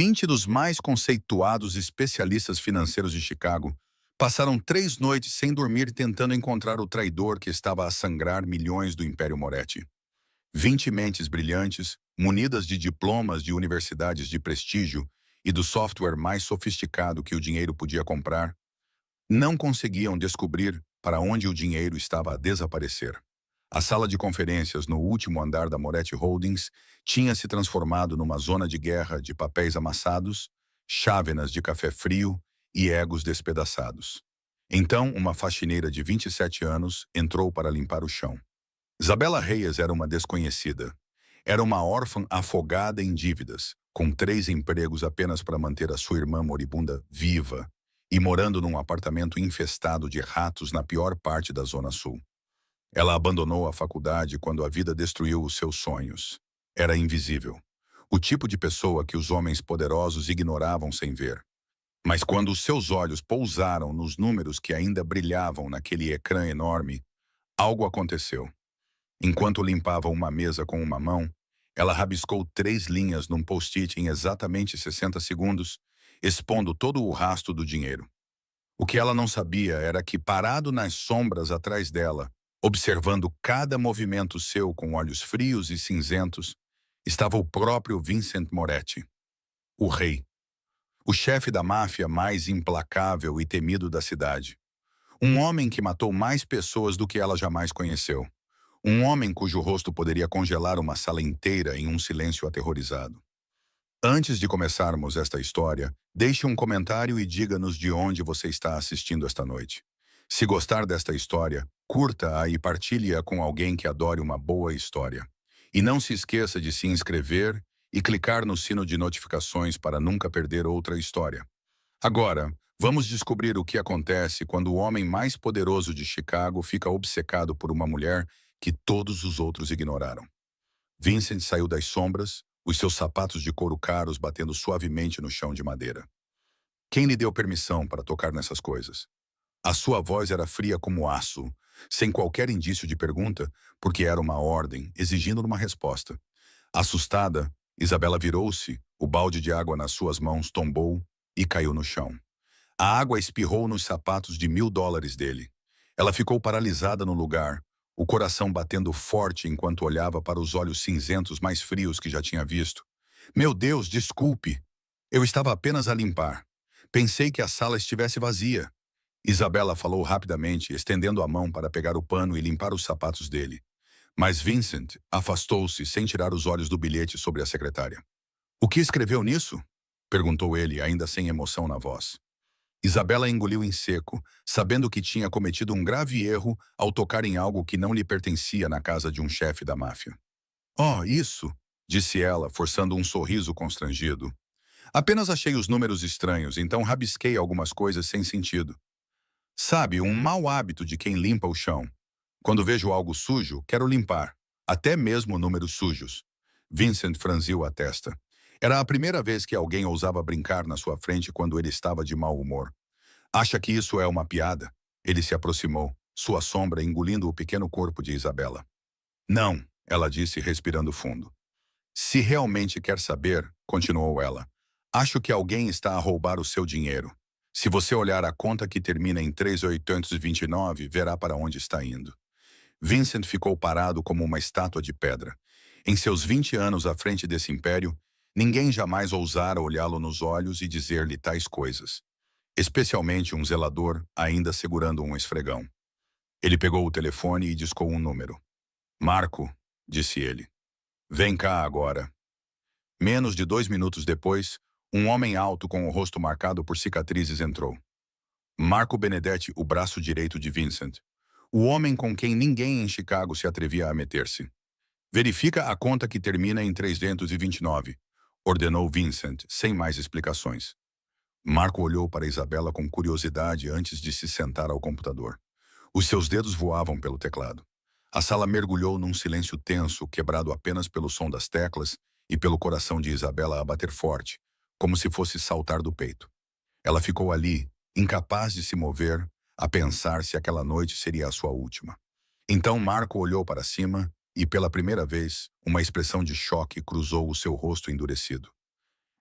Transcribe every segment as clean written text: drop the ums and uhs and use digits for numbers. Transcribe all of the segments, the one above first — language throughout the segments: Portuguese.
20 dos mais conceituados especialistas financeiros de Chicago passaram 3 noites sem dormir tentando encontrar o traidor que estava a sangrar milhões do Império Moretti. 20 mentes brilhantes, munidas de diplomas de universidades de prestígio e do software mais sofisticado que o dinheiro podia comprar, não conseguiam descobrir para onde o dinheiro estava a desaparecer. A sala de conferências no último andar da Moretti Holdings tinha se transformado numa zona de guerra de papéis amassados, chávenas de café frio e egos despedaçados. Então, uma faxineira de 27 anos entrou para limpar o chão. Isabela Reyes era uma desconhecida. Era uma órfã afogada em dívidas, com 3 empregos apenas para manter a sua irmã moribunda viva e morando num apartamento infestado de ratos na pior parte da Zona Sul. Ela abandonou a faculdade quando a vida destruiu os seus sonhos. Era invisível. O tipo de pessoa que os homens poderosos ignoravam sem ver. Mas quando os seus olhos pousaram nos números que ainda brilhavam naquele ecrã enorme, algo aconteceu. Enquanto limpava uma mesa com uma mão, ela rabiscou 3 linhas num post-it em exatamente 60 segundos, expondo todo o rastro do dinheiro. O que ela não sabia era que, parado nas sombras atrás dela, observando cada movimento seu com olhos frios e cinzentos, estava o próprio Vincent Moretti, o rei, o chefe da máfia mais implacável e temido da cidade. Um homem que matou mais pessoas do que ela jamais conheceu. Um homem cujo rosto poderia congelar uma sala inteira em um silêncio aterrorizado. Antes de começarmos esta história, deixe um comentário e diga-nos de onde você está assistindo esta noite. Se gostar desta história, curta-a e partilhe-a com alguém que adore uma boa história. E não se esqueça de se inscrever e clicar no sino de notificações para nunca perder outra história. Agora, vamos descobrir o que acontece quando o homem mais poderoso de Chicago fica obcecado por uma mulher que todos os outros ignoraram. Vincent saiu das sombras, os seus sapatos de couro caros batendo suavemente no chão de madeira. Quem lhe deu permissão para tocar nessas coisas? A sua voz era fria como aço, sem qualquer indício de pergunta, porque era uma ordem, exigindo uma resposta. Assustada, Isabela virou-se, o balde de água nas suas mãos tombou e caiu no chão. A água espirrou nos sapatos de $1000 dele. Ela ficou paralisada no lugar, o coração batendo forte enquanto olhava para os olhos cinzentos mais frios que já tinha visto. Meu Deus, desculpe! Eu estava apenas a limpar. Pensei que a sala estivesse vazia. Isabela falou rapidamente, estendendo a mão para pegar o pano e limpar os sapatos dele. Mas Vincent afastou-se sem tirar os olhos do bilhete sobre a secretária. O que escreveu nisso? Perguntou ele, ainda sem emoção na voz. Isabela engoliu em seco, sabendo que tinha cometido um grave erro ao tocar em algo que não lhe pertencia na casa de um chefe da máfia. Oh, isso, disse ela, forçando um sorriso constrangido. Apenas achei os números estranhos, então rabisquei algumas coisas sem sentido. Sabe, um mau hábito de quem limpa o chão. Quando vejo algo sujo, quero limpar, até mesmo números sujos. Vincent franziu a testa. Era a primeira vez que alguém ousava brincar na sua frente quando ele estava de mau humor. Acha que isso é uma piada? Ele se aproximou, sua sombra engolindo o pequeno corpo de Isabela. Não, ela disse, respirando fundo. Se realmente quer saber, continuou ela, acho que alguém está a roubar o seu dinheiro. Se você olhar a conta que termina em 3.829, verá para onde está indo. Vincent ficou parado como uma estátua de pedra. Em seus 20 anos à frente desse império, ninguém jamais ousara olhá-lo nos olhos e dizer-lhe tais coisas. Especialmente um zelador ainda segurando um esfregão. Ele pegou o telefone e discou um número. Marco, disse ele. Vem cá agora. Menos de 2 minutos depois, um homem alto com o rosto marcado por cicatrizes entrou. Marco Benedetti, o braço direito de Vincent. O homem com quem ninguém em Chicago se atrevia a meter-se. Verifica a conta que termina em 329, ordenou Vincent, sem mais explicações. Marco olhou para Isabela com curiosidade antes de se sentar ao computador. Os seus dedos voavam pelo teclado. A sala mergulhou num silêncio tenso, quebrado apenas pelo som das teclas e pelo coração de Isabela a bater forte, como se fosse saltar do peito. Ela ficou ali, incapaz de se mover, a pensar se aquela noite seria a sua última. Então Marco olhou para cima e, pela primeira vez, uma expressão de choque cruzou o seu rosto endurecido.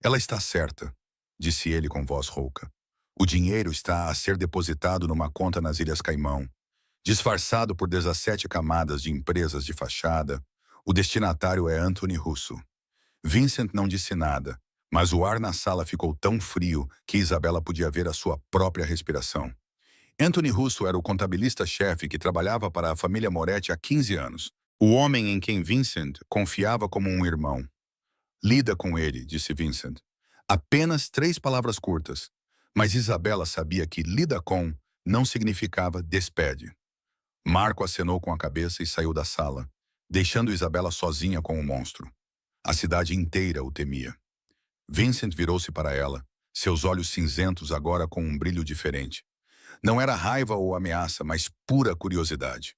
Ela está certa, disse ele com voz rouca. O dinheiro está a ser depositado numa conta nas Ilhas Caimão. Disfarçado por 17 camadas de empresas de fachada, o destinatário é Anthony Russo. Vincent não disse nada, mas o ar na sala ficou tão frio que Isabela podia ver a sua própria respiração. Anthony Russo era o contabilista-chefe que trabalhava para a família Moretti há 15 anos. O homem em quem Vincent confiava como um irmão. Lida com ele, disse Vincent. Apenas 3 palavras curtas. Mas Isabela sabia que lida com não significava despede. Marco acenou com a cabeça e saiu da sala, deixando Isabela sozinha com o monstro. A cidade inteira o temia. Vincent virou-se para ela, seus olhos cinzentos agora com um brilho diferente. Não era raiva ou ameaça, mas pura curiosidade.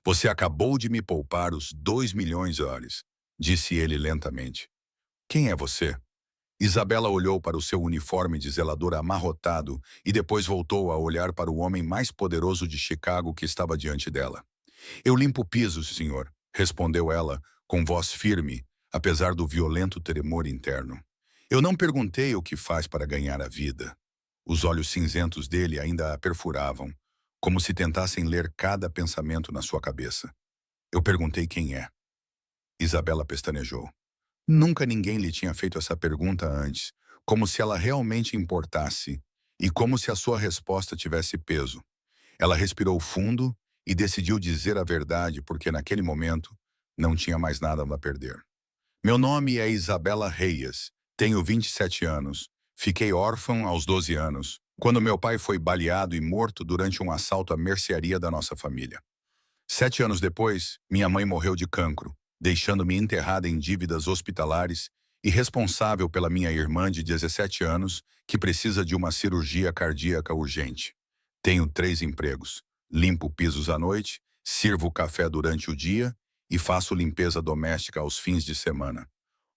Você acabou de me poupar os 2 milhões de dólares, disse ele lentamente. Quem é você? Isabela olhou para o seu uniforme de zeladora amarrotado e depois voltou a olhar para o homem mais poderoso de Chicago que estava diante dela. Eu limpo pisos, senhor, respondeu ela, com voz firme, apesar do violento tremor interno. Eu não perguntei o que faz para ganhar a vida. Os olhos cinzentos dele ainda a perfuravam, como se tentassem ler cada pensamento na sua cabeça. Eu perguntei quem é. Isabela pestanejou. Nunca ninguém lhe tinha feito essa pergunta antes, como se ela realmente importasse, e como se a sua resposta tivesse peso. Ela respirou fundo e decidiu dizer a verdade porque naquele momento não tinha mais nada a perder. Meu nome é Isabela Reyes, tenho 27 anos, fiquei órfã aos 12 anos, quando meu pai foi baleado e morto durante um assalto à mercearia da nossa família. 7 anos depois, minha mãe morreu de cancro, deixando-me enterrada em dívidas hospitalares e responsável pela minha irmã de 17 anos, que precisa de uma cirurgia cardíaca urgente. Tenho 3 empregos. Limpo pisos à noite, sirvo café durante o dia e faço limpeza doméstica aos fins de semana.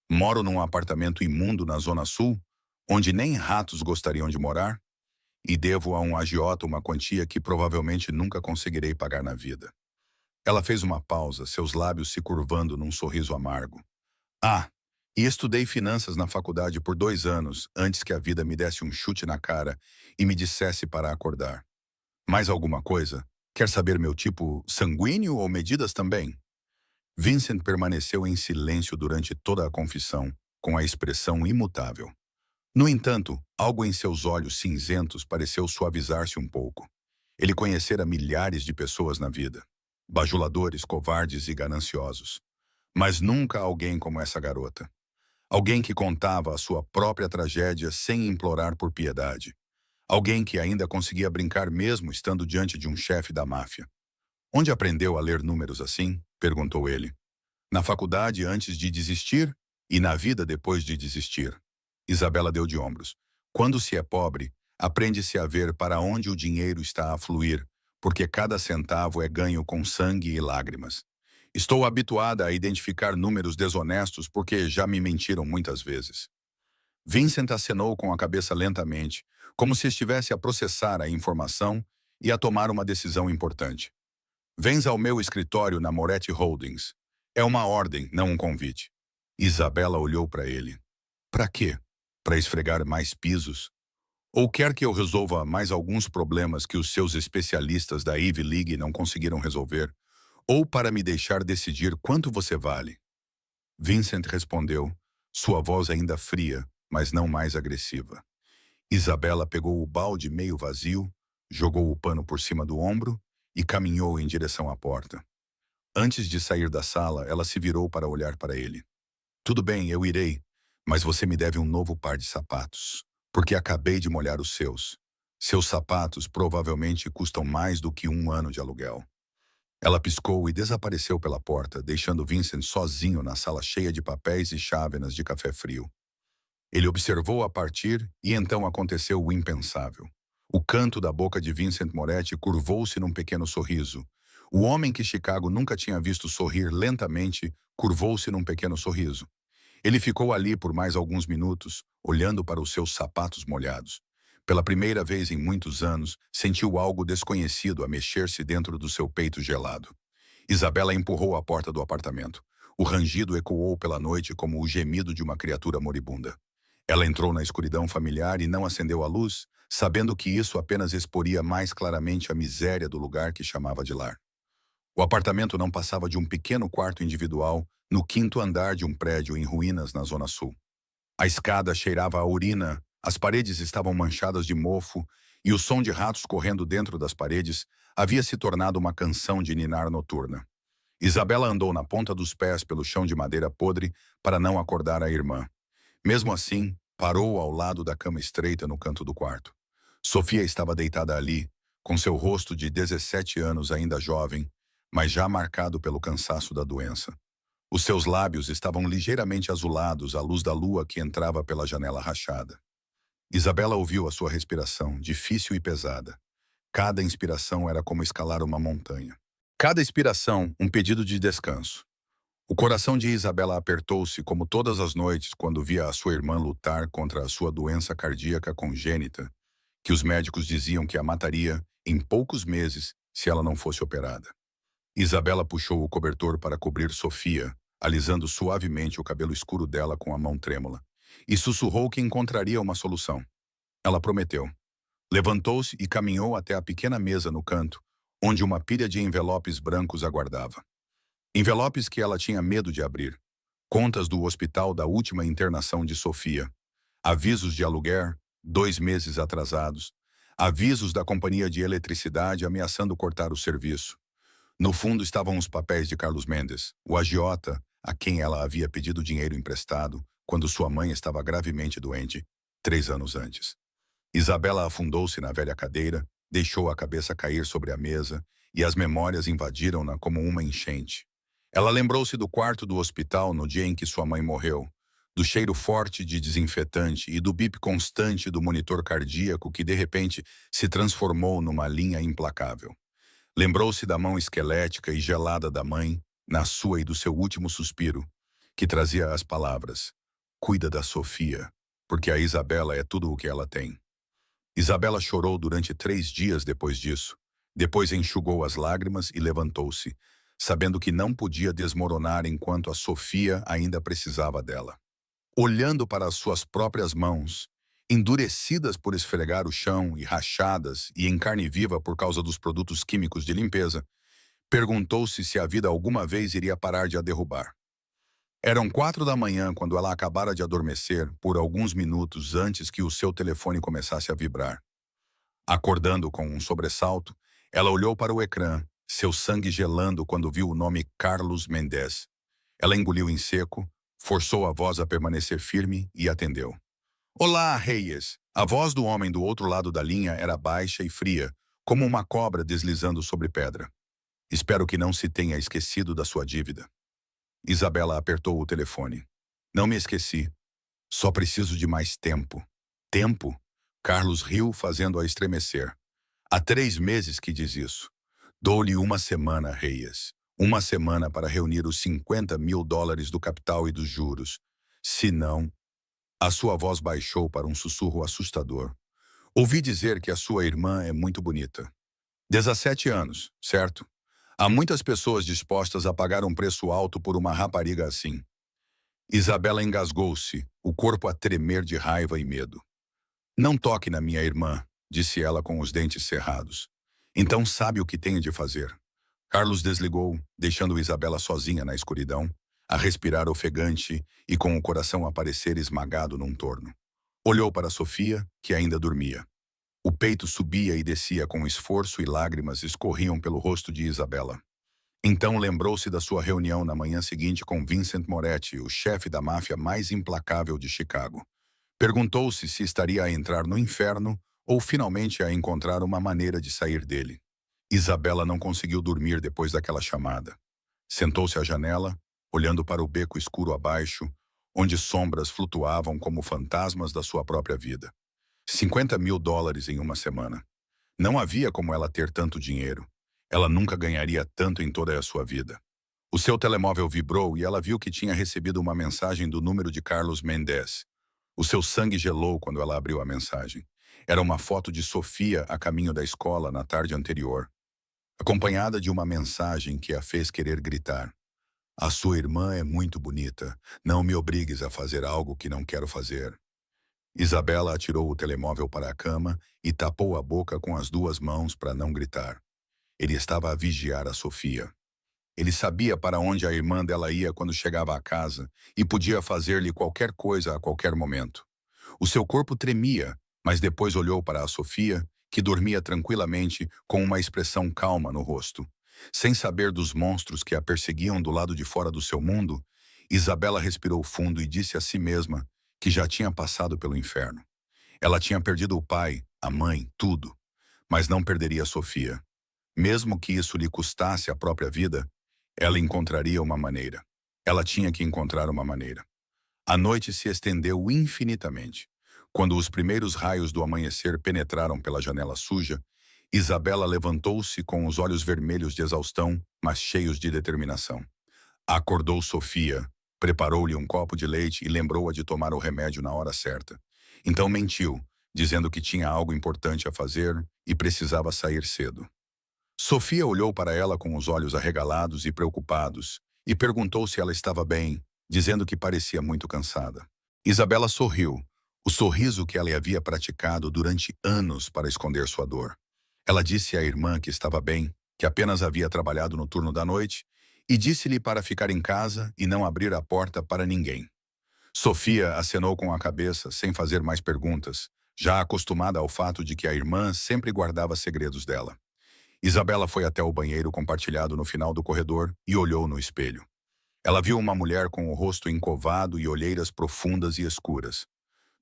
Moro num apartamento imundo na Zona Sul, onde nem ratos gostariam de morar, e devo a um agiota uma quantia que provavelmente nunca conseguirei pagar na vida. Ela fez uma pausa, seus lábios se curvando num sorriso amargo. Ah, e estudei finanças na faculdade por 2 anos, antes que a vida me desse um chute na cara e me dissesse para acordar. Mais alguma coisa? Quer saber meu tipo sanguíneo ou medidas também? Vincent permaneceu em silêncio durante toda a confissão, com a expressão imutável. No entanto, algo em seus olhos cinzentos pareceu suavizar-se um pouco. Ele conhecera milhares de pessoas na vida. Bajuladores, covardes e gananciosos. Mas nunca alguém como essa garota. Alguém que contava a sua própria tragédia sem implorar por piedade. Alguém que ainda conseguia brincar mesmo estando diante de um chefe da máfia. Onde aprendeu a ler números assim? Perguntou ele. Na faculdade antes de desistir e na vida depois de desistir. Isabela deu de ombros. Quando se é pobre, aprende-se a ver para onde o dinheiro está a fluir, porque cada centavo é ganho com sangue e lágrimas. Estou habituada a identificar números desonestos porque já me mentiram muitas vezes. Vincent acenou com a cabeça lentamente, como se estivesse a processar a informação e a tomar uma decisão importante. Vens ao meu escritório na Moretti Holdings. É uma ordem, não um convite. Isabela olhou para ele. Para quê? Para esfregar mais pisos? Ou quer que eu resolva mais alguns problemas que os seus especialistas da Ivy League não conseguiram resolver? Ou para me deixar decidir quanto você vale? Vincent respondeu, sua voz ainda fria, mas não mais agressiva. Isabela pegou o balde meio vazio, jogou o pano por cima do ombro e caminhou em direção à porta. Antes de sair da sala, ela se virou para olhar para ele. Tudo bem, eu irei, mas você me deve um novo par de sapatos, porque acabei de molhar os seus. Seus sapatos provavelmente custam mais do que 1 ano de aluguel. Ela piscou e desapareceu pela porta, deixando Vincent sozinho na sala cheia de papéis e chávenas de café frio. Ele observou a partir e então aconteceu o impensável. O canto da boca de Vincent Moretti curvou-se num pequeno sorriso. O homem que Chicago nunca tinha visto sorrir lentamente curvou-se num pequeno sorriso. Ele ficou ali por mais alguns minutos, olhando para os seus sapatos molhados. Pela primeira vez em muitos anos, sentiu algo desconhecido a mexer-se dentro do seu peito gelado. Isabela empurrou a porta do apartamento. O rangido ecoou pela noite como o gemido de uma criatura moribunda. Ela entrou na escuridão familiar e não acendeu a luz, sabendo que isso apenas exporia mais claramente a miséria do lugar que chamava de lar. O apartamento não passava de um pequeno quarto individual no quinto andar de um prédio em ruínas na Zona Sul. A escada cheirava a urina, as paredes estavam manchadas de mofo e o som de ratos correndo dentro das paredes havia se tornado uma canção de ninar noturna. Isabela andou na ponta dos pés pelo chão de madeira podre para não acordar a irmã. Mesmo assim, parou ao lado da cama estreita no canto do quarto. Sofia estava deitada ali, com seu rosto de 17 anos ainda jovem, mas já marcado pelo cansaço da doença. Os seus lábios estavam ligeiramente azulados à luz da lua que entrava pela janela rachada. Isabela ouviu a sua respiração, difícil e pesada. Cada inspiração era como escalar uma montanha. Cada expiração, um pedido de descanso. O coração de Isabela apertou-se como todas as noites quando via a sua irmã lutar contra a sua doença cardíaca congênita, que os médicos diziam que a mataria em poucos meses se ela não fosse operada. Isabela puxou o cobertor para cobrir Sofia, alisando suavemente o cabelo escuro dela com a mão trêmula, e sussurrou que encontraria uma solução. Ela prometeu. Levantou-se e caminhou até a pequena mesa no canto, onde uma pilha de envelopes brancos aguardava. Envelopes que ela tinha medo de abrir. Contas do hospital da última internação de Sofia. Avisos de aluguer, 2 meses atrasados. Avisos da companhia de eletricidade ameaçando cortar o serviço. No fundo estavam os papéis de Carlos Mendes, o agiota a quem ela havia pedido dinheiro emprestado quando sua mãe estava gravemente doente, 3 anos antes. Isabela afundou-se na velha cadeira, deixou a cabeça cair sobre a mesa e as memórias invadiram-na como uma enchente. Ela lembrou-se do quarto do hospital no dia em que sua mãe morreu, do cheiro forte de desinfetante e do bip constante do monitor cardíaco que de repente se transformou numa linha implacável. Lembrou-se da mão esquelética e gelada da mãe, na sua e do seu último suspiro, que trazia as palavras: "Cuida da Sofia, porque a Isabela é tudo o que ela tem." Isabela chorou durante 3 dias depois disso. Depois enxugou as lágrimas e levantou-se, sabendo que não podia desmoronar enquanto a Sofia ainda precisava dela. Olhando para as suas próprias mãos, endurecidas por esfregar o chão e rachadas e em carne viva por causa dos produtos químicos de limpeza, perguntou-se se a vida alguma vez iria parar de a derrubar. Eram 4 da manhã quando ela acabara de adormecer por alguns minutos antes que o seu telefone começasse a vibrar. Acordando com um sobressalto, ela olhou para o ecrã, seu sangue gelando quando viu o nome Carlos Mendes. Ela engoliu em seco, forçou a voz a permanecer firme e atendeu. "Olá, Reyes." A voz do homem do outro lado da linha era baixa e fria, como uma cobra deslizando sobre pedra. "Espero que não se tenha esquecido da sua dívida." Isabela apertou o telefone. "Não me esqueci. Só preciso de mais tempo." "Tempo?" Carlos riu, fazendo-a estremecer. "Há 3 meses que diz isso. Dou-lhe 1 semana, Reyes. 1 semana para reunir os $50.000 do capital e dos juros. Se não..." A sua voz baixou para um sussurro assustador. "Ouvi dizer que a sua irmã é muito bonita. 17 anos, certo? Há muitas pessoas dispostas a pagar um preço alto por uma rapariga assim." Isabela engasgou-se, o corpo a tremer de raiva e medo. "Não toque na minha irmã", disse ela com os dentes cerrados. "Então sabe o que tenho de fazer." Carlos desligou, deixando Isabela sozinha na escuridão, a respirar ofegante e com o coração a parecer esmagado num torno. Olhou para Sofia, que ainda dormia. O peito subia e descia com esforço e lágrimas escorriam pelo rosto de Isabela. Então lembrou-se da sua reunião na manhã seguinte com Vincent Moretti, o chefe da máfia mais implacável de Chicago. Perguntou-se se estaria a entrar no inferno ou finalmente a encontrar uma maneira de sair dele. Isabela não conseguiu dormir depois daquela chamada. Sentou-se à janela, olhando para o beco escuro abaixo, onde sombras flutuavam como fantasmas da sua própria vida. $50.000 em 1 semana. Não havia como ela ter tanto dinheiro. Ela nunca ganharia tanto em toda a sua vida. O seu telemóvel vibrou e ela viu que tinha recebido uma mensagem do número de Carlos Mendes. O seu sangue gelou quando ela abriu a mensagem. Era uma foto de Sofia a caminho da escola na tarde anterior, acompanhada de uma mensagem que a fez querer gritar: "A sua irmã é muito bonita. Não me obrigues a fazer algo que não quero fazer." Isabela atirou o telemóvel para a cama e tapou a boca com as duas mãos para não gritar. Ele estava a vigiar a Sofia. Ele sabia para onde a irmã dela ia quando chegava à casa e podia fazer-lhe qualquer coisa a qualquer momento. O seu corpo tremia, mas depois olhou para a Sofia, que dormia tranquilamente com uma expressão calma no rosto. Sem saber dos monstros que a perseguiam do lado de fora do seu mundo, Isabela respirou fundo e disse a si mesma que já tinha passado pelo inferno. Ela tinha perdido o pai, a mãe, tudo, mas não perderia a Sofia. Mesmo que isso lhe custasse a própria vida, ela encontraria uma maneira. Ela tinha que encontrar uma maneira. A noite se estendeu infinitamente. Quando os primeiros raios do amanhecer penetraram pela janela suja, Isabela levantou-se com os olhos vermelhos de exaustão, mas cheios de determinação. Acordou Sofia, preparou-lhe um copo de leite e lembrou-a de tomar o remédio na hora certa. Então mentiu, dizendo que tinha algo importante a fazer e precisava sair cedo. Sofia olhou para ela com os olhos arregalados e preocupados e perguntou se ela estava bem, dizendo que parecia muito cansada. Isabela sorriu, o sorriso que ela havia praticado durante anos para esconder sua dor. Ela disse à irmã que estava bem, que apenas havia trabalhado no turno da noite, e disse-lhe para ficar em casa e não abrir a porta para ninguém. Sofia acenou com a cabeça, sem fazer mais perguntas, já acostumada ao fato de que a irmã sempre guardava segredos dela. Isabela foi até o banheiro compartilhado no final do corredor e olhou no espelho. Ela viu uma mulher com o rosto encovado e olheiras profundas e escuras.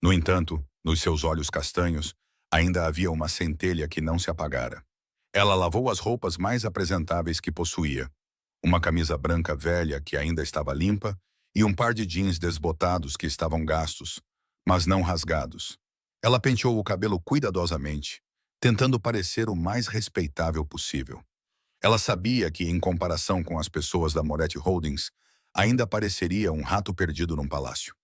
No entanto, nos seus olhos castanhos, ainda havia uma centelha que não se apagara. Ela lavou as roupas mais apresentáveis que possuía. Uma camisa branca velha que ainda estava limpa e um par de jeans desbotados que estavam gastos, mas não rasgados. Ela penteou o cabelo cuidadosamente, tentando parecer o mais respeitável possível. Ela sabia que, em comparação com as pessoas da Moretti Holdings, ainda pareceria um rato perdido num palácio.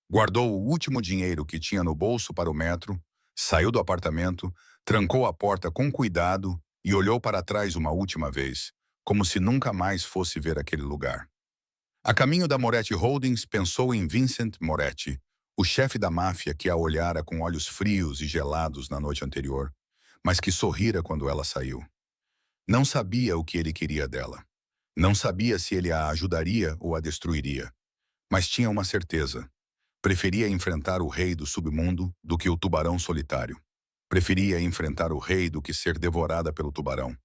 Guardou o último dinheiro que tinha no bolso para o metro, saiu do apartamento, trancou a porta com cuidado e olhou para trás uma última vez, como se nunca mais fosse ver aquele lugar. A caminho da Moretti Holdings, pensou em Vincent Moretti, o chefe da máfia que a olhara com olhos frios e gelados na noite anterior, mas que sorrira quando ela saiu. Não sabia o que ele queria dela. Não sabia se ele a ajudaria ou a destruiria. Mas tinha uma certeza. Preferia enfrentar o rei do submundo do que o tubarão solitário. Preferia enfrentar o rei do que ser devorada pelo tubarão.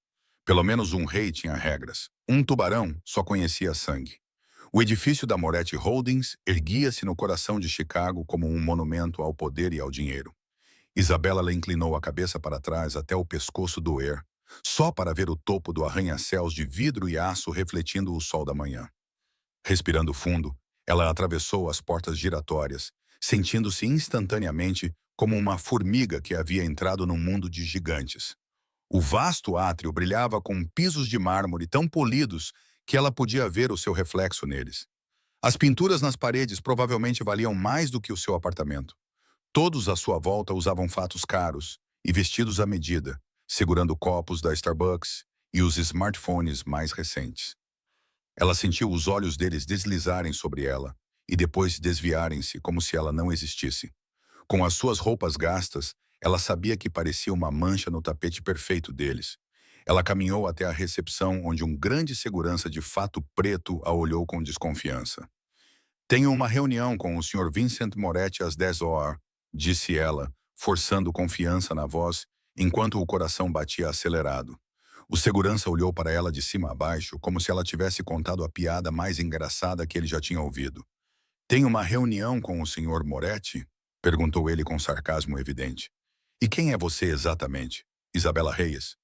Pelo menos um rei tinha regras. Um tubarão só conhecia sangue. O edifício da Moretti Holdings erguia-se no coração de Chicago como um monumento ao poder e ao dinheiro. Isabela lhe inclinou a cabeça para trás até o pescoço doer, só para ver o topo do arranha-céus de vidro e aço refletindo o sol da manhã. Respirando fundo, ela atravessou as portas giratórias, sentindo-se instantaneamente como uma formiga que havia entrado num mundo de gigantes. O vasto átrio brilhava com pisos de mármore tão polidos que ela podia ver o seu reflexo neles. As pinturas nas paredes provavelmente valiam mais do que o seu apartamento. Todos à sua volta usavam fatos caros e vestidos à medida, segurando copos da Starbucks e os smartphones mais recentes. Ela sentiu os olhos deles deslizarem sobre ela e depois desviarem-se como se ela não existisse. Com as suas roupas gastas, ela sabia que parecia uma mancha no tapete perfeito deles. Ela caminhou até a recepção, onde um grande segurança de fato preto a olhou com desconfiança. "Tenho uma reunião com o Sr. Vincent Moretti às 10 horas", disse ela, forçando confiança na voz, enquanto o coração batia acelerado. O segurança olhou para ela de cima a baixo, como se ela tivesse contado a piada mais engraçada que ele já tinha ouvido. "Tem uma reunião com o Sr. Moretti?", perguntou ele com sarcasmo evidente. "E quem é você exatamente?" "Isabela Reyes."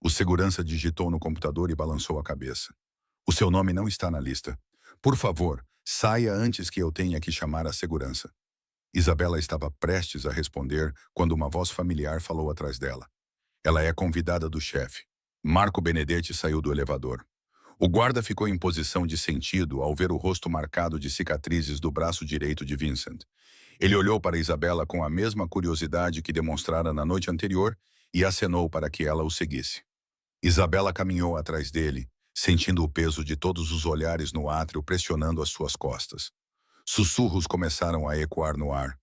O segurança digitou no computador e balançou a cabeça. "O seu nome não está na lista. Por favor, saia antes que eu tenha que chamar a segurança." Isabela estava prestes a responder quando uma voz familiar falou atrás dela. "Ela é convidada do chefe." Marco Benedetti saiu do elevador. O guarda ficou em posição de sentido ao ver o rosto marcado de cicatrizes do braço direito de Vincent. Ele olhou para Isabela com a mesma curiosidade que demonstrara na noite anterior e acenou para que ela o seguisse. Isabela caminhou atrás dele, sentindo o peso de todos os olhares no átrio pressionando as suas costas. Sussurros começaram a ecoar no ar.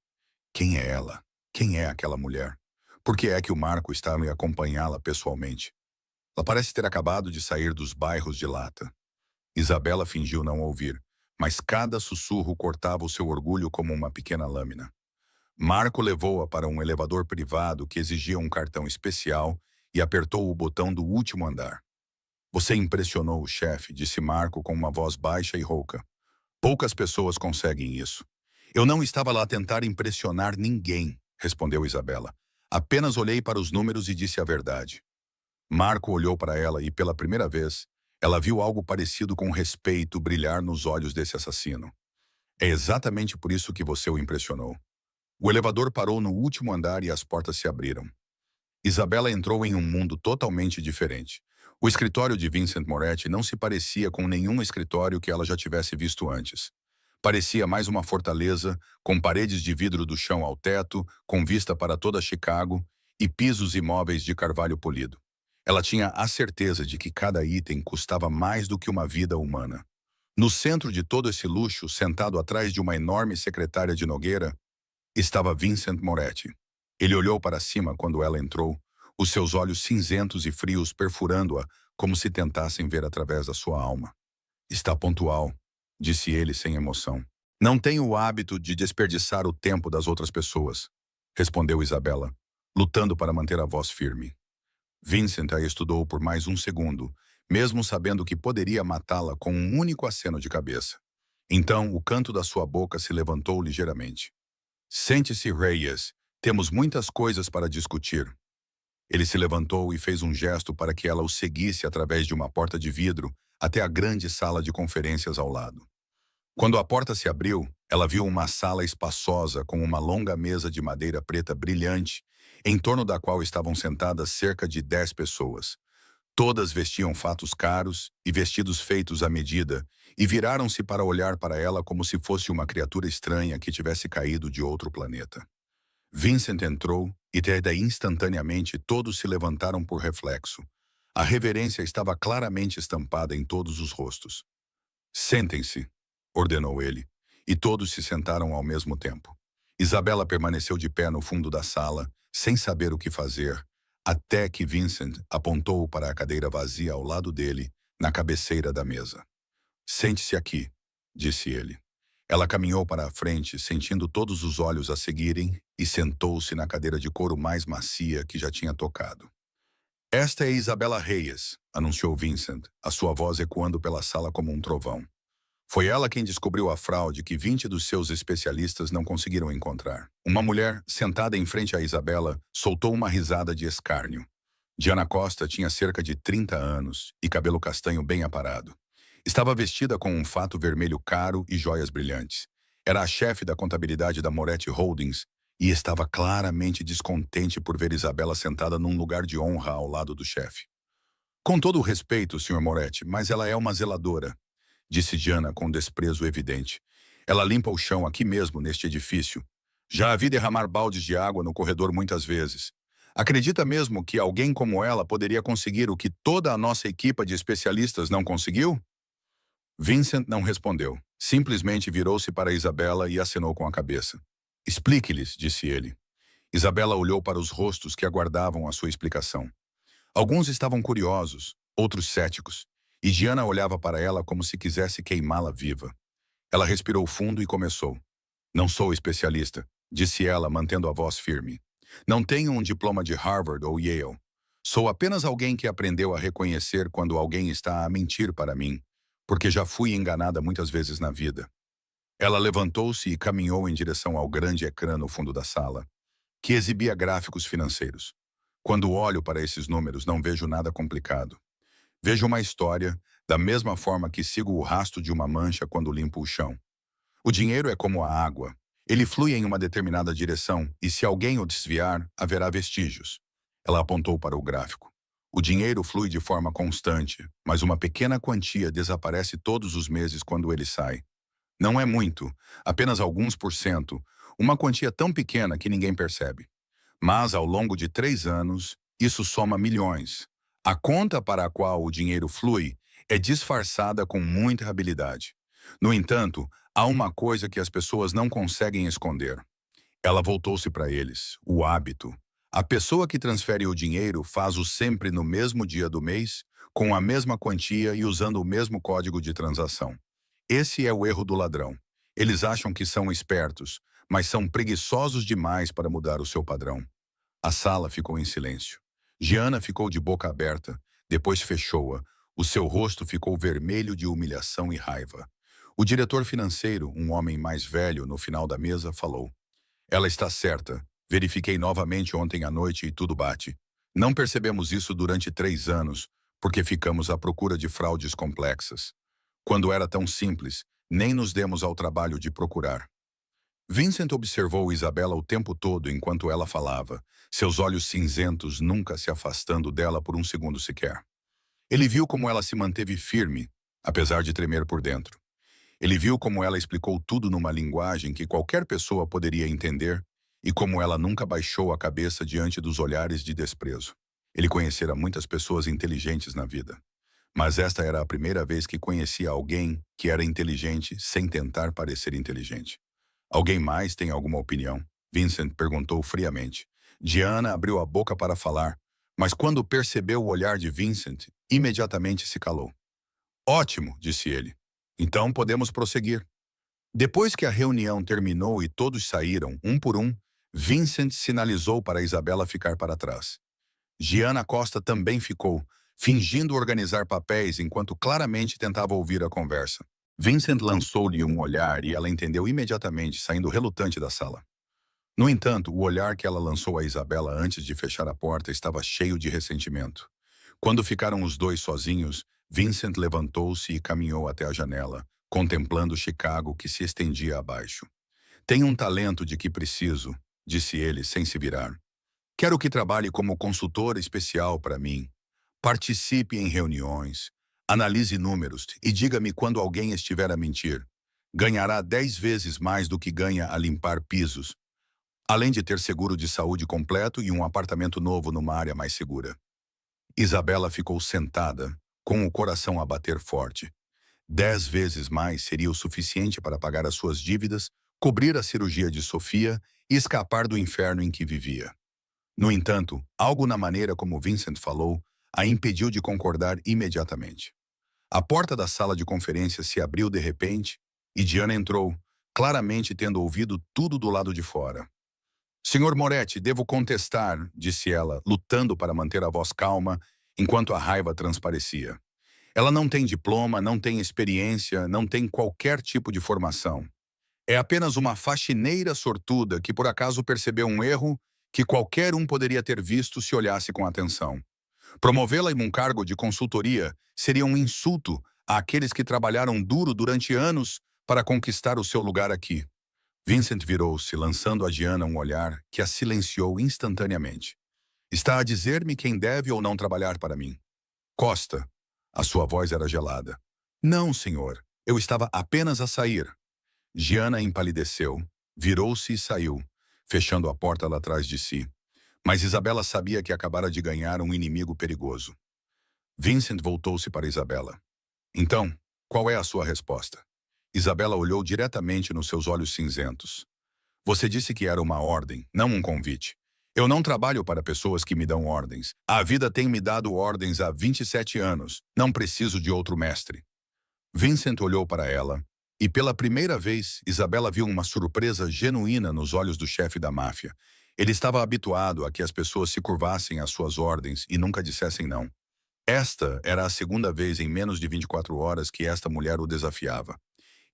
Quem é ela? Quem é aquela mulher? Por que é que o Marco estava a acompanhá-la pessoalmente? Ela parece ter acabado de sair dos bairros de lata. Isabela fingiu não ouvir, mas cada sussurro cortava o seu orgulho como uma pequena lâmina. Marco levou-a para um elevador privado que exigia um cartão especial e apertou o botão do último andar. Você impressionou o chefe, disse Marco com uma voz baixa e rouca. Poucas pessoas conseguem isso. Eu não estava lá a tentar impressionar ninguém, respondeu Isabela. Apenas olhei para os números e disse a verdade. Marco olhou para ela e, pela primeira vez, ela viu algo parecido com respeito brilhar nos olhos desse assassino. É exatamente por isso que você o impressionou. O elevador parou no último andar e as portas se abriram. Isabela entrou em um mundo totalmente diferente. O escritório de Vincent Moretti não se parecia com nenhum escritório que ela já tivesse visto antes. Parecia mais uma fortaleza, com paredes de vidro do chão ao teto, com vista para toda Chicago e pisos e móveis de carvalho polido. Ela tinha a certeza de que cada item custava mais do que uma vida humana. No centro de todo esse luxo, sentado atrás de uma enorme secretária de Nogueira, estava Vincent Moretti. Ele olhou para cima quando ela entrou, os seus olhos cinzentos e frios perfurando-a como se tentassem ver através da sua alma. Está pontual, disse ele sem emoção. Não tenho o hábito de desperdiçar o tempo das outras pessoas, respondeu Isabela, lutando para manter a voz firme. Vincent a estudou por mais um segundo, mesmo sabendo que poderia matá-la com um único aceno de cabeça. Então, o canto da sua boca se levantou ligeiramente. Sente-se, Reyes. Temos muitas coisas para discutir. Ele se levantou e fez um gesto para que ela o seguisse através de uma porta de vidro até a grande sala de conferências ao lado. Quando a porta se abriu, ela viu uma sala espaçosa com uma longa mesa de madeira preta brilhante, em torno da qual estavam sentadas cerca de 10 pessoas. Todas vestiam fatos caros e vestidos feitos à medida, e viraram-se para olhar para ela como se fosse uma criatura estranha que tivesse caído de outro planeta. Vincent entrou e, até instantaneamente, todos se levantaram por reflexo. A reverência estava claramente estampada em todos os rostos. Sentem-se, ordenou ele, e todos se sentaram ao mesmo tempo. Isabela permaneceu de pé no fundo da sala, sem saber o que fazer, até que Vincent apontou para a cadeira vazia ao lado dele, na cabeceira da mesa. Sente-se aqui, disse ele. Ela caminhou para a frente, sentindo todos os olhos a seguirem, e sentou-se na cadeira de couro mais macia que já tinha tocado. Esta é Isabela Reyes, anunciou Vincent, a sua voz ecoando pela sala como um trovão. Foi ela quem descobriu a fraude que 20 dos seus especialistas não conseguiram encontrar. Uma mulher, sentada em frente a Isabela, soltou uma risada de escárnio. Diana Costa tinha cerca de 30 anos e cabelo castanho bem aparado. Estava vestida com um fato vermelho caro e joias brilhantes. Era a chefe da contabilidade da Moretti Holdings e estava claramente descontente por ver Isabela sentada num lugar de honra ao lado do chefe. Com todo o respeito, Sr. Moretti, mas ela é uma zeladora, disse Diana com desprezo evidente. Ela limpa o chão aqui mesmo, neste edifício. Já a vi derramar baldes de água no corredor muitas vezes. Acredita mesmo que alguém como ela poderia conseguir o que toda a nossa equipa de especialistas não conseguiu? Vincent não respondeu. Simplesmente virou-se para Isabela e acenou com a cabeça. Explique-lhes, disse ele. Isabela olhou para os rostos que aguardavam a sua explicação. Alguns estavam curiosos, outros céticos, e Diana olhava para ela como se quisesse queimá-la viva. Ela respirou fundo e começou. Não sou especialista, disse ela, mantendo a voz firme. Não tenho um diploma de Harvard ou Yale. Sou apenas alguém que aprendeu a reconhecer quando alguém está a mentir para mim, porque já fui enganada muitas vezes na vida. Ela levantou-se e caminhou em direção ao grande ecrã no fundo da sala, que exibia gráficos financeiros. Quando olho para esses números, não vejo nada complicado. Vejo uma história, da mesma forma que sigo o rastro de uma mancha quando limpo o chão. O dinheiro é como a água. Ele flui em uma determinada direção e, se alguém o desviar, haverá vestígios. Ela apontou para o gráfico. O dinheiro flui de forma constante, mas uma pequena quantia desaparece todos os meses quando ele sai. Não é muito, apenas alguns por cento, uma quantia tão pequena que ninguém percebe. Mas, ao longo de 3 anos, isso soma milhões. A conta para a qual o dinheiro flui é disfarçada com muita habilidade. No entanto, há uma coisa que as pessoas não conseguem esconder. Ela voltou-se para eles. O hábito. A pessoa que transfere o dinheiro faz-o sempre no mesmo dia do mês, com a mesma quantia e usando o mesmo código de transação. Esse é o erro do ladrão. Eles acham que são espertos, mas são preguiçosos demais para mudar o seu padrão. A sala ficou em silêncio. Gianna ficou de boca aberta, depois fechou-a. O seu rosto ficou vermelho de humilhação e raiva. O diretor financeiro, um homem mais velho, no final da mesa, falou: Ela está certa. Verifiquei novamente ontem à noite e tudo bate. Não percebemos isso durante 3 anos, porque ficamos à procura de fraudes complexas. Quando era tão simples, nem nos demos ao trabalho de procurar. Vincent observou Isabela o tempo todo enquanto ela falava, seus olhos cinzentos nunca se afastando dela por um segundo sequer. Ele viu como ela se manteve firme, apesar de tremer por dentro. Ele viu como ela explicou tudo numa linguagem que qualquer pessoa poderia entender e como ela nunca baixou a cabeça diante dos olhares de desprezo. Ele conhecera muitas pessoas inteligentes na vida, mas esta era a primeira vez que conhecia alguém que era inteligente sem tentar parecer inteligente. Alguém mais tem alguma opinião? Vincent perguntou friamente. Gianna abriu a boca para falar, mas quando percebeu o olhar de Vincent, imediatamente se calou. Ótimo, disse ele. Então podemos prosseguir. Depois que a reunião terminou e todos saíram, um por um, Vincent sinalizou para Isabela ficar para trás. Gianna Costa também ficou, fingindo organizar papéis enquanto claramente tentava ouvir a conversa. Vincent lançou-lhe um olhar e ela entendeu imediatamente, saindo relutante da sala. No entanto, o olhar que ela lançou a Isabela antes de fechar a porta estava cheio de ressentimento. Quando ficaram os dois sozinhos, Vincent levantou-se e caminhou até a janela, contemplando Chicago que se estendia abaixo. Tenho um talento de que preciso, disse ele sem se virar. Quero que trabalhe como consultor especial para mim. Participe em reuniões, analise números e diga-me quando alguém estiver a mentir. Ganhará 10 vezes mais do que ganha a limpar pisos, além de ter seguro de saúde completo e um apartamento novo numa área mais segura. Isabela ficou sentada, com o coração a bater forte. 10 vezes mais seria o suficiente para pagar as suas dívidas, cobrir a cirurgia de Sofia e escapar do inferno em que vivia. No entanto, algo na maneira como Vincent falou a impediu de concordar imediatamente. A porta da sala de conferências se abriu de repente e Gianna entrou, claramente tendo ouvido tudo do lado de fora. Senhor Moretti, devo contestar, disse ela, lutando para manter a voz calma enquanto a raiva transparecia. Ela não tem diploma, não tem experiência, não tem qualquer tipo de formação. É apenas uma faxineira sortuda que por acaso percebeu um erro que qualquer um poderia ter visto se olhasse com atenção. Promovê-la em um cargo de consultoria seria um insulto àqueles que trabalharam duro durante anos para conquistar o seu lugar aqui. Vincent virou-se, lançando a Gianna um olhar que a silenciou instantaneamente. Está a dizer-me quem deve ou não trabalhar para mim? Costa. A sua voz era gelada. Não, senhor. Eu estava apenas a sair. Gianna empalideceu, virou-se e saiu, fechando a porta lá atrás de si. Mas Isabela sabia que acabara de ganhar um inimigo perigoso. Vincent voltou-se para Isabela. Então, qual é a sua resposta? Isabela olhou diretamente nos seus olhos cinzentos. Você disse que era uma ordem, não um convite. Eu não trabalho para pessoas que me dão ordens. A vida tem me dado ordens há 27 anos. Não preciso de outro mestre. Vincent olhou para ela, e pela primeira vez, Isabela viu uma surpresa genuína nos olhos do chefe da máfia. Ele estava habituado a que as pessoas se curvassem às suas ordens e nunca dissessem não. Esta era a segunda vez em menos de 24 horas que esta mulher o desafiava.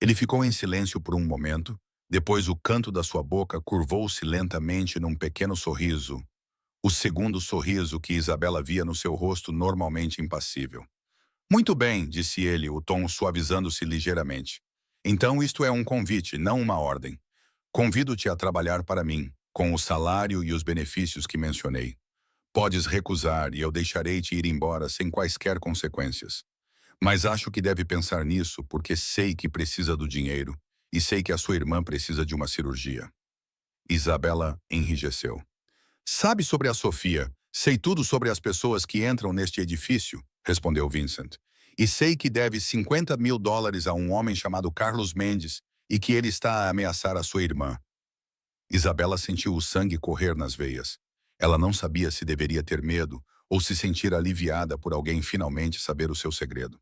Ele ficou em silêncio por um momento, depois o canto da sua boca curvou-se lentamente num pequeno sorriso. O segundo sorriso que Isabela via no seu rosto normalmente impassível. Muito bem, disse ele, o tom suavizando-se ligeiramente. Então isto é um convite, não uma ordem. Convido-te a trabalhar para mim, com o salário e os benefícios que mencionei. Podes recusar e eu deixarei-te ir embora sem quaisquer consequências. Mas acho que deve pensar nisso porque sei que precisa do dinheiro e sei que a sua irmã precisa de uma cirurgia. Isabela enrijeceu. Sabe sobre a Sofia? Sei tudo sobre as pessoas que entram neste edifício, respondeu Vincent. E sei que deve $50.000 a um homem chamado Carlos Mendes e que ele está a ameaçar a sua irmã. Isabela sentiu o sangue correr nas veias. Ela não sabia se deveria ter medo ou se sentir aliviada por alguém finalmente saber o seu segredo.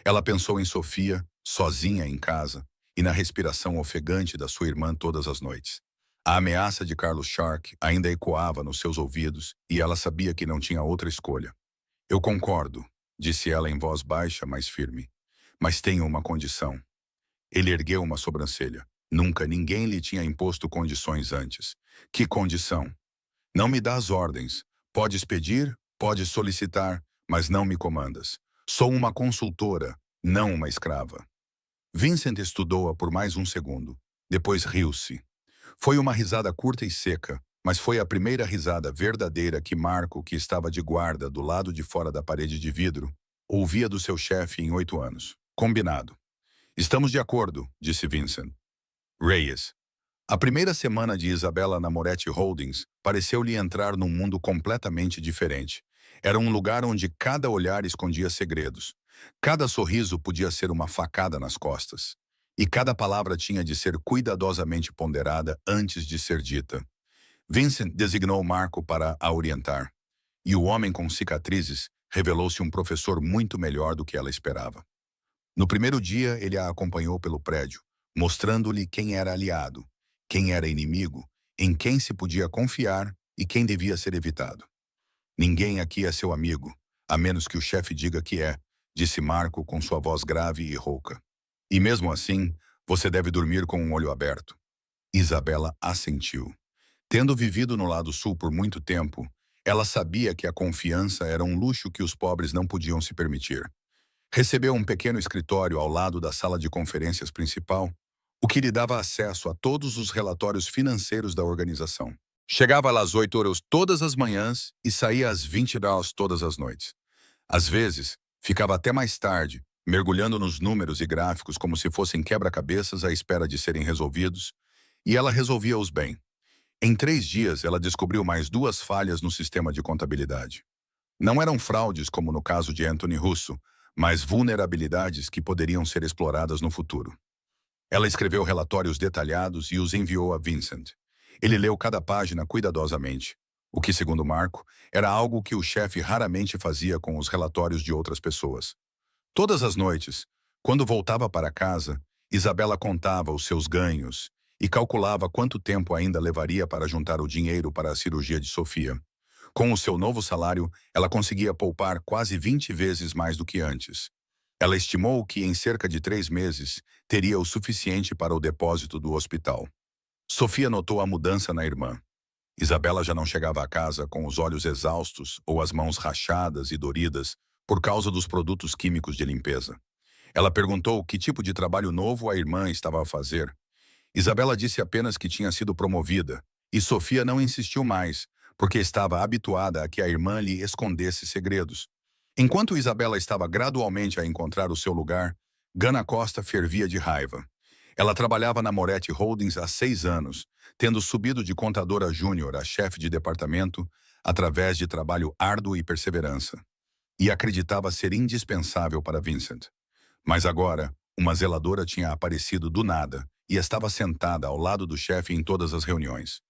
Ela pensou em Sofia, sozinha em casa, e na respiração ofegante da sua irmã todas as noites. A ameaça de Carlos Shark ainda ecoava nos seus ouvidos e ela sabia que não tinha outra escolha. Eu concordo, disse ela em voz baixa, mas firme. Mas tenho uma condição. Ele ergueu uma sobrancelha. Nunca ninguém lhe tinha imposto condições antes. Que condição? Não me dás ordens. Podes pedir, podes solicitar, mas não me comandas. Sou uma consultora, não uma escrava. Vincent estudou-a por mais um segundo. Depois riu-se. Foi uma risada curta e seca, mas foi a primeira risada verdadeira que Marco, que estava de guarda do lado de fora da parede de vidro, ouvia do seu chefe em 8 anos. Combinado. Estamos de acordo, disse Vincent. Reyes. A primeira semana de Isabela na Moretti Holdings pareceu-lhe entrar num mundo completamente diferente. Era um lugar onde cada olhar escondia segredos. Cada sorriso podia ser uma facada nas costas. E cada palavra tinha de ser cuidadosamente ponderada antes de ser dita. Vincent designou Marco para a orientar. E o homem com cicatrizes revelou-se um professor muito melhor do que ela esperava. No primeiro dia, ele a acompanhou pelo prédio, mostrando-lhe quem era aliado, quem era inimigo, em quem se podia confiar e quem devia ser evitado. Ninguém aqui é seu amigo, a menos que o chefe diga que é, disse Marco com sua voz grave e rouca. E mesmo assim, você deve dormir com um olho aberto. Isabela assentiu. Tendo vivido no lado sul por muito tempo, ela sabia que a confiança era um luxo que os pobres não podiam se permitir. Recebeu um pequeno escritório ao lado da sala de conferências principal, o que lhe dava acesso a todos os relatórios financeiros da organização. Chegava lá às 8 horas todas as manhãs e saía às 20 horas todas as noites. Às vezes, ficava até mais tarde, mergulhando nos números e gráficos como se fossem quebra-cabeças à espera de serem resolvidos, e ela resolvia-os bem. Em 3 dias, ela descobriu mais 2 falhas no sistema de contabilidade. Não eram fraudes como no caso de Anthony Russo, mas vulnerabilidades que poderiam ser exploradas no futuro. Ela escreveu relatórios detalhados e os enviou a Vincent. Ele leu cada página cuidadosamente, o que, segundo Marco, era algo que o chefe raramente fazia com os relatórios de outras pessoas. Todas as noites, quando voltava para casa, Isabela contava os seus ganhos e calculava quanto tempo ainda levaria para juntar o dinheiro para a cirurgia de Sofia. Com o seu novo salário, ela conseguia poupar quase 20 vezes mais do que antes. Ela estimou que em cerca de 3 meses teria o suficiente para o depósito do hospital. Sofia notou a mudança na irmã. Isabela já não chegava a casa com os olhos exaustos ou as mãos rachadas e doridas por causa dos produtos químicos de limpeza. Ela perguntou que tipo de trabalho novo a irmã estava a fazer. Isabela disse apenas que tinha sido promovida, e Sofia não insistiu mais, porque estava habituada a que a irmã lhe escondesse segredos. Enquanto Isabela estava gradualmente a encontrar o seu lugar, Gana Costa fervia de raiva. Ela trabalhava na Moretti Holdings há 6 anos, tendo subido de contadora júnior a chefe de departamento através de trabalho árduo e perseverança. E acreditava ser indispensável para Vincent. Mas agora, uma zeladora tinha aparecido do nada e estava sentada ao lado do chefe em todas as reuniões.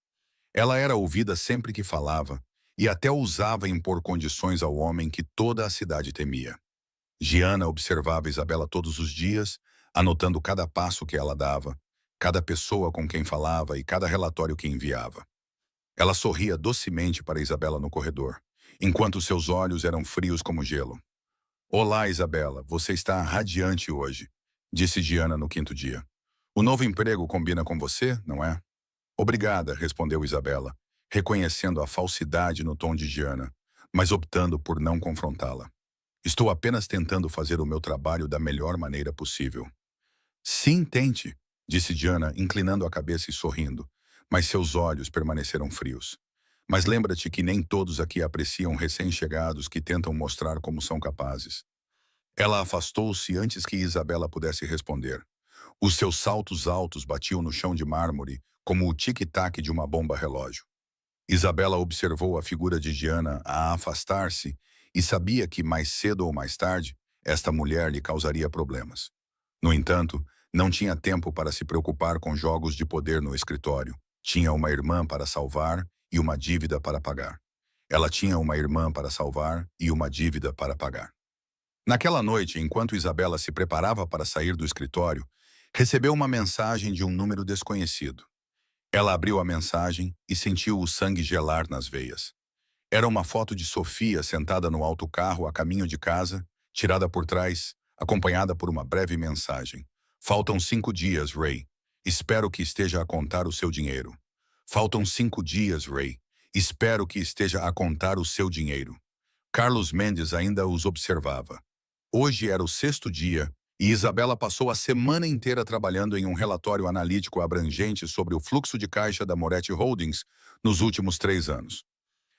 Ela era ouvida sempre que falava e até ousava impor condições ao homem que toda a cidade temia. Giana observava Isabela todos os dias, anotando cada passo que ela dava, cada pessoa com quem falava e cada relatório que enviava. Ela sorria docemente para Isabela no corredor, enquanto seus olhos eram frios como gelo. Olá, Isabela, você está radiante hoje, disse Giana no 5º dia. O novo emprego combina com você, não é? Obrigada, respondeu Isabela, reconhecendo a falsidade no tom de Giana, mas optando por não confrontá-la. Estou apenas tentando fazer o meu trabalho da melhor maneira possível. Sim, tente, disse Giana, inclinando a cabeça e sorrindo, mas seus olhos permaneceram frios. Mas lembra-te que nem todos aqui apreciam recém-chegados que tentam mostrar como são capazes. Ela afastou-se antes que Isabela pudesse responder. Os seus saltos altos batiam no chão de mármore como o tic-tac de uma bomba-relógio. Isabela observou a figura de Giana a afastar-se e sabia que, mais cedo ou mais tarde, esta mulher lhe causaria problemas. No entanto, não tinha tempo para se preocupar com jogos de poder no escritório. Tinha uma irmã para salvar e uma dívida para pagar. Ela tinha uma irmã para salvar e uma dívida para pagar. Naquela noite, enquanto Isabela se preparava para sair do escritório, recebeu uma mensagem de um número desconhecido. Ela abriu a mensagem e sentiu o sangue gelar nas veias. Era uma foto de Sofia sentada no autocarro a caminho de casa, tirada por trás, acompanhada por uma breve mensagem. Faltam 5 dias, Ray. Espero que esteja a contar o seu dinheiro. Faltam 5 dias, Ray. Espero que esteja a contar o seu dinheiro. Carlos Mendes ainda os observava. Hoje era o 6º dia e Isabela passou a semana inteira trabalhando em um relatório analítico abrangente sobre o fluxo de caixa da Moretti Holdings nos últimos 3 anos.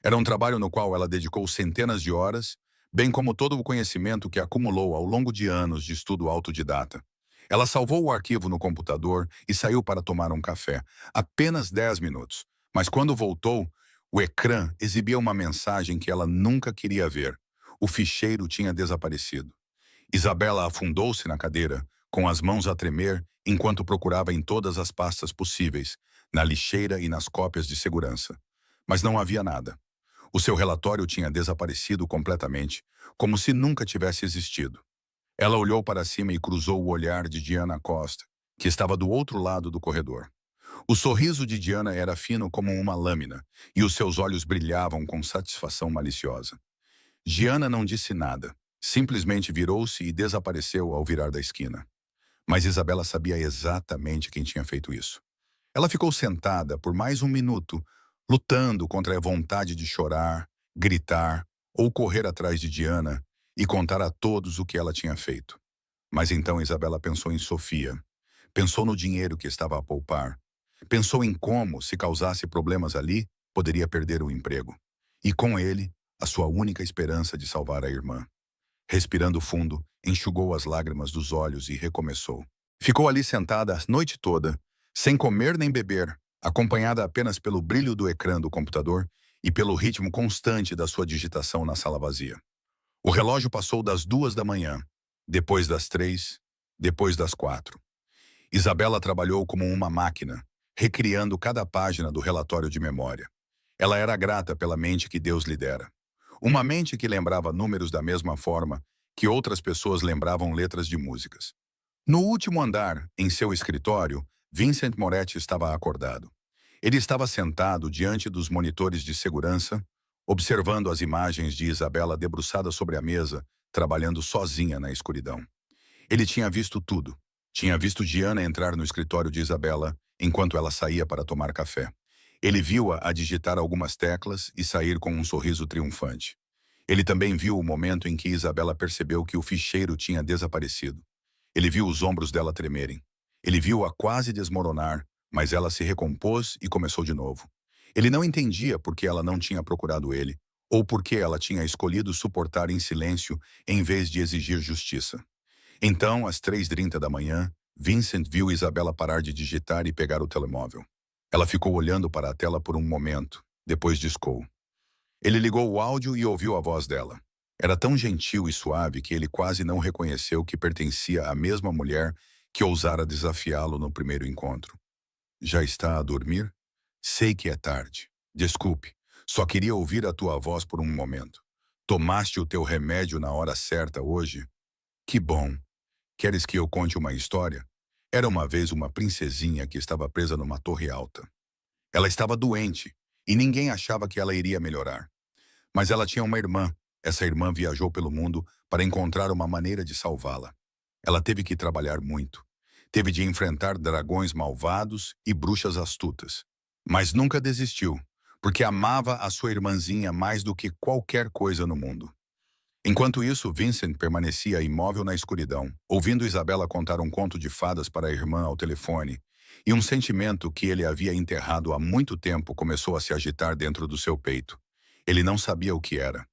Era um trabalho no qual ela dedicou centenas de horas, bem como todo o conhecimento que acumulou ao longo de anos de estudo autodidata. Ela salvou o arquivo no computador e saiu para tomar um café. Apenas 10 minutos. Mas quando voltou, o ecrã exibia uma mensagem que ela nunca queria ver. O ficheiro tinha desaparecido. Isabela afundou-se na cadeira, com as mãos a tremer, enquanto procurava em todas as pastas possíveis, na lixeira e nas cópias de segurança. Mas não havia nada. O seu relatório tinha desaparecido completamente, como se nunca tivesse existido. Ela olhou para cima e cruzou o olhar de Diana Costa, que estava do outro lado do corredor. O sorriso de Diana era fino como uma lâmina, e os seus olhos brilhavam com satisfação maliciosa. Diana não disse nada. Simplesmente virou-se e desapareceu ao virar da esquina. Mas Isabela sabia exatamente quem tinha feito isso. Ela ficou sentada por mais um minuto, lutando contra a vontade de chorar, gritar ou correr atrás de Diana e contar a todos o que ela tinha feito. Mas então Isabela pensou em Sofia. Pensou no dinheiro que estava a poupar. Pensou em como, se causasse problemas ali, poderia perder o emprego. E com ele, a sua única esperança de salvar a irmã. Respirando fundo, enxugou as lágrimas dos olhos e recomeçou. Ficou ali sentada a noite toda, sem comer nem beber, acompanhada apenas pelo brilho do ecrã do computador e pelo ritmo constante da sua digitação na sala vazia. O relógio passou das 2 da manhã, depois das 3, depois das 4. Isabela trabalhou como uma máquina, recriando cada página do relatório de memória. Ela era grata pela mente que Deus lhe dera. Uma mente que lembrava números da mesma forma que outras pessoas lembravam letras de músicas. No último andar, em seu escritório, Vincent Moretti estava acordado. Ele estava sentado diante dos monitores de segurança, observando as imagens de Isabela debruçada sobre a mesa, trabalhando sozinha na escuridão. Ele tinha visto tudo. Tinha visto Diana entrar no escritório de Isabela enquanto ela saía para tomar café. Ele viu-a a digitar algumas teclas e sair com um sorriso triunfante. Ele também viu o momento em que Isabela percebeu que o ficheiro tinha desaparecido. Ele viu os ombros dela tremerem. Ele viu-a quase desmoronar, mas ela se recompôs e começou de novo. Ele não entendia por que ela não tinha procurado ele, ou por que ela tinha escolhido suportar em silêncio em vez de exigir justiça. Então, às 3h30 da manhã, Vincent viu Isabela parar de digitar e pegar o telemóvel. Ela ficou olhando para a tela por um momento, depois discou. Ele ligou o áudio e ouviu a voz dela. Era tão gentil e suave que ele quase não reconheceu que pertencia à mesma mulher que ousara desafiá-lo no primeiro encontro. Já está a dormir? Sei que é tarde. Desculpe, só queria ouvir a tua voz por um momento. Tomaste o teu remédio na hora certa hoje? Que bom. Queres que eu conte uma história? Era uma vez uma princesinha que estava presa numa torre alta. Ela estava doente e ninguém achava que ela iria melhorar. Mas ela tinha uma irmã. Essa irmã viajou pelo mundo para encontrar uma maneira de salvá-la. Ela teve que trabalhar muito. Teve de enfrentar dragões malvados e bruxas astutas. Mas nunca desistiu, porque amava a sua irmãzinha mais do que qualquer coisa no mundo. Enquanto isso, Vincent permanecia imóvel na escuridão, ouvindo Isabela contar um conto de fadas para a irmã ao telefone, e um sentimento que ele havia enterrado há muito tempo começou a se agitar dentro do seu peito. Ele não sabia o que era.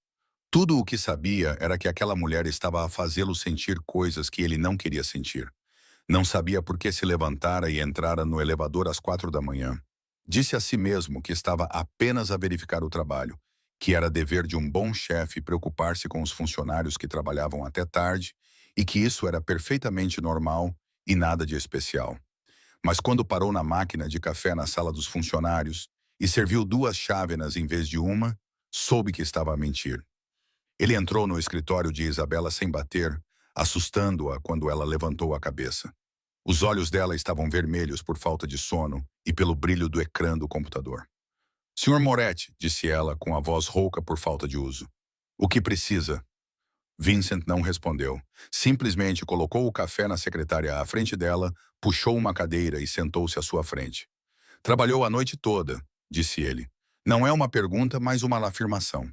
Tudo o que sabia era que aquela mulher estava a fazê-lo sentir coisas que ele não queria sentir. Não sabia por que se levantara e entrara no elevador às 4 da manhã. Disse a si mesmo que estava apenas a verificar o trabalho, que era dever de um bom chefe preocupar-se com os funcionários que trabalhavam até tarde e que isso era perfeitamente normal e nada de especial. Mas quando parou na máquina de café na sala dos funcionários e serviu 2 chávenas em vez de uma, soube que estava a mentir. Ele entrou no escritório de Isabela sem bater, assustando-a quando ela levantou a cabeça. Os olhos dela estavam vermelhos por falta de sono e pelo brilho do ecrã do computador. Senhor Moretti, disse ela com a voz rouca por falta de uso. O que precisa? Vincent não respondeu. Simplesmente colocou o café na secretária à frente dela, puxou uma cadeira e sentou-se à sua frente. Trabalhou a noite toda, disse ele. Não é uma pergunta, mas uma afirmação.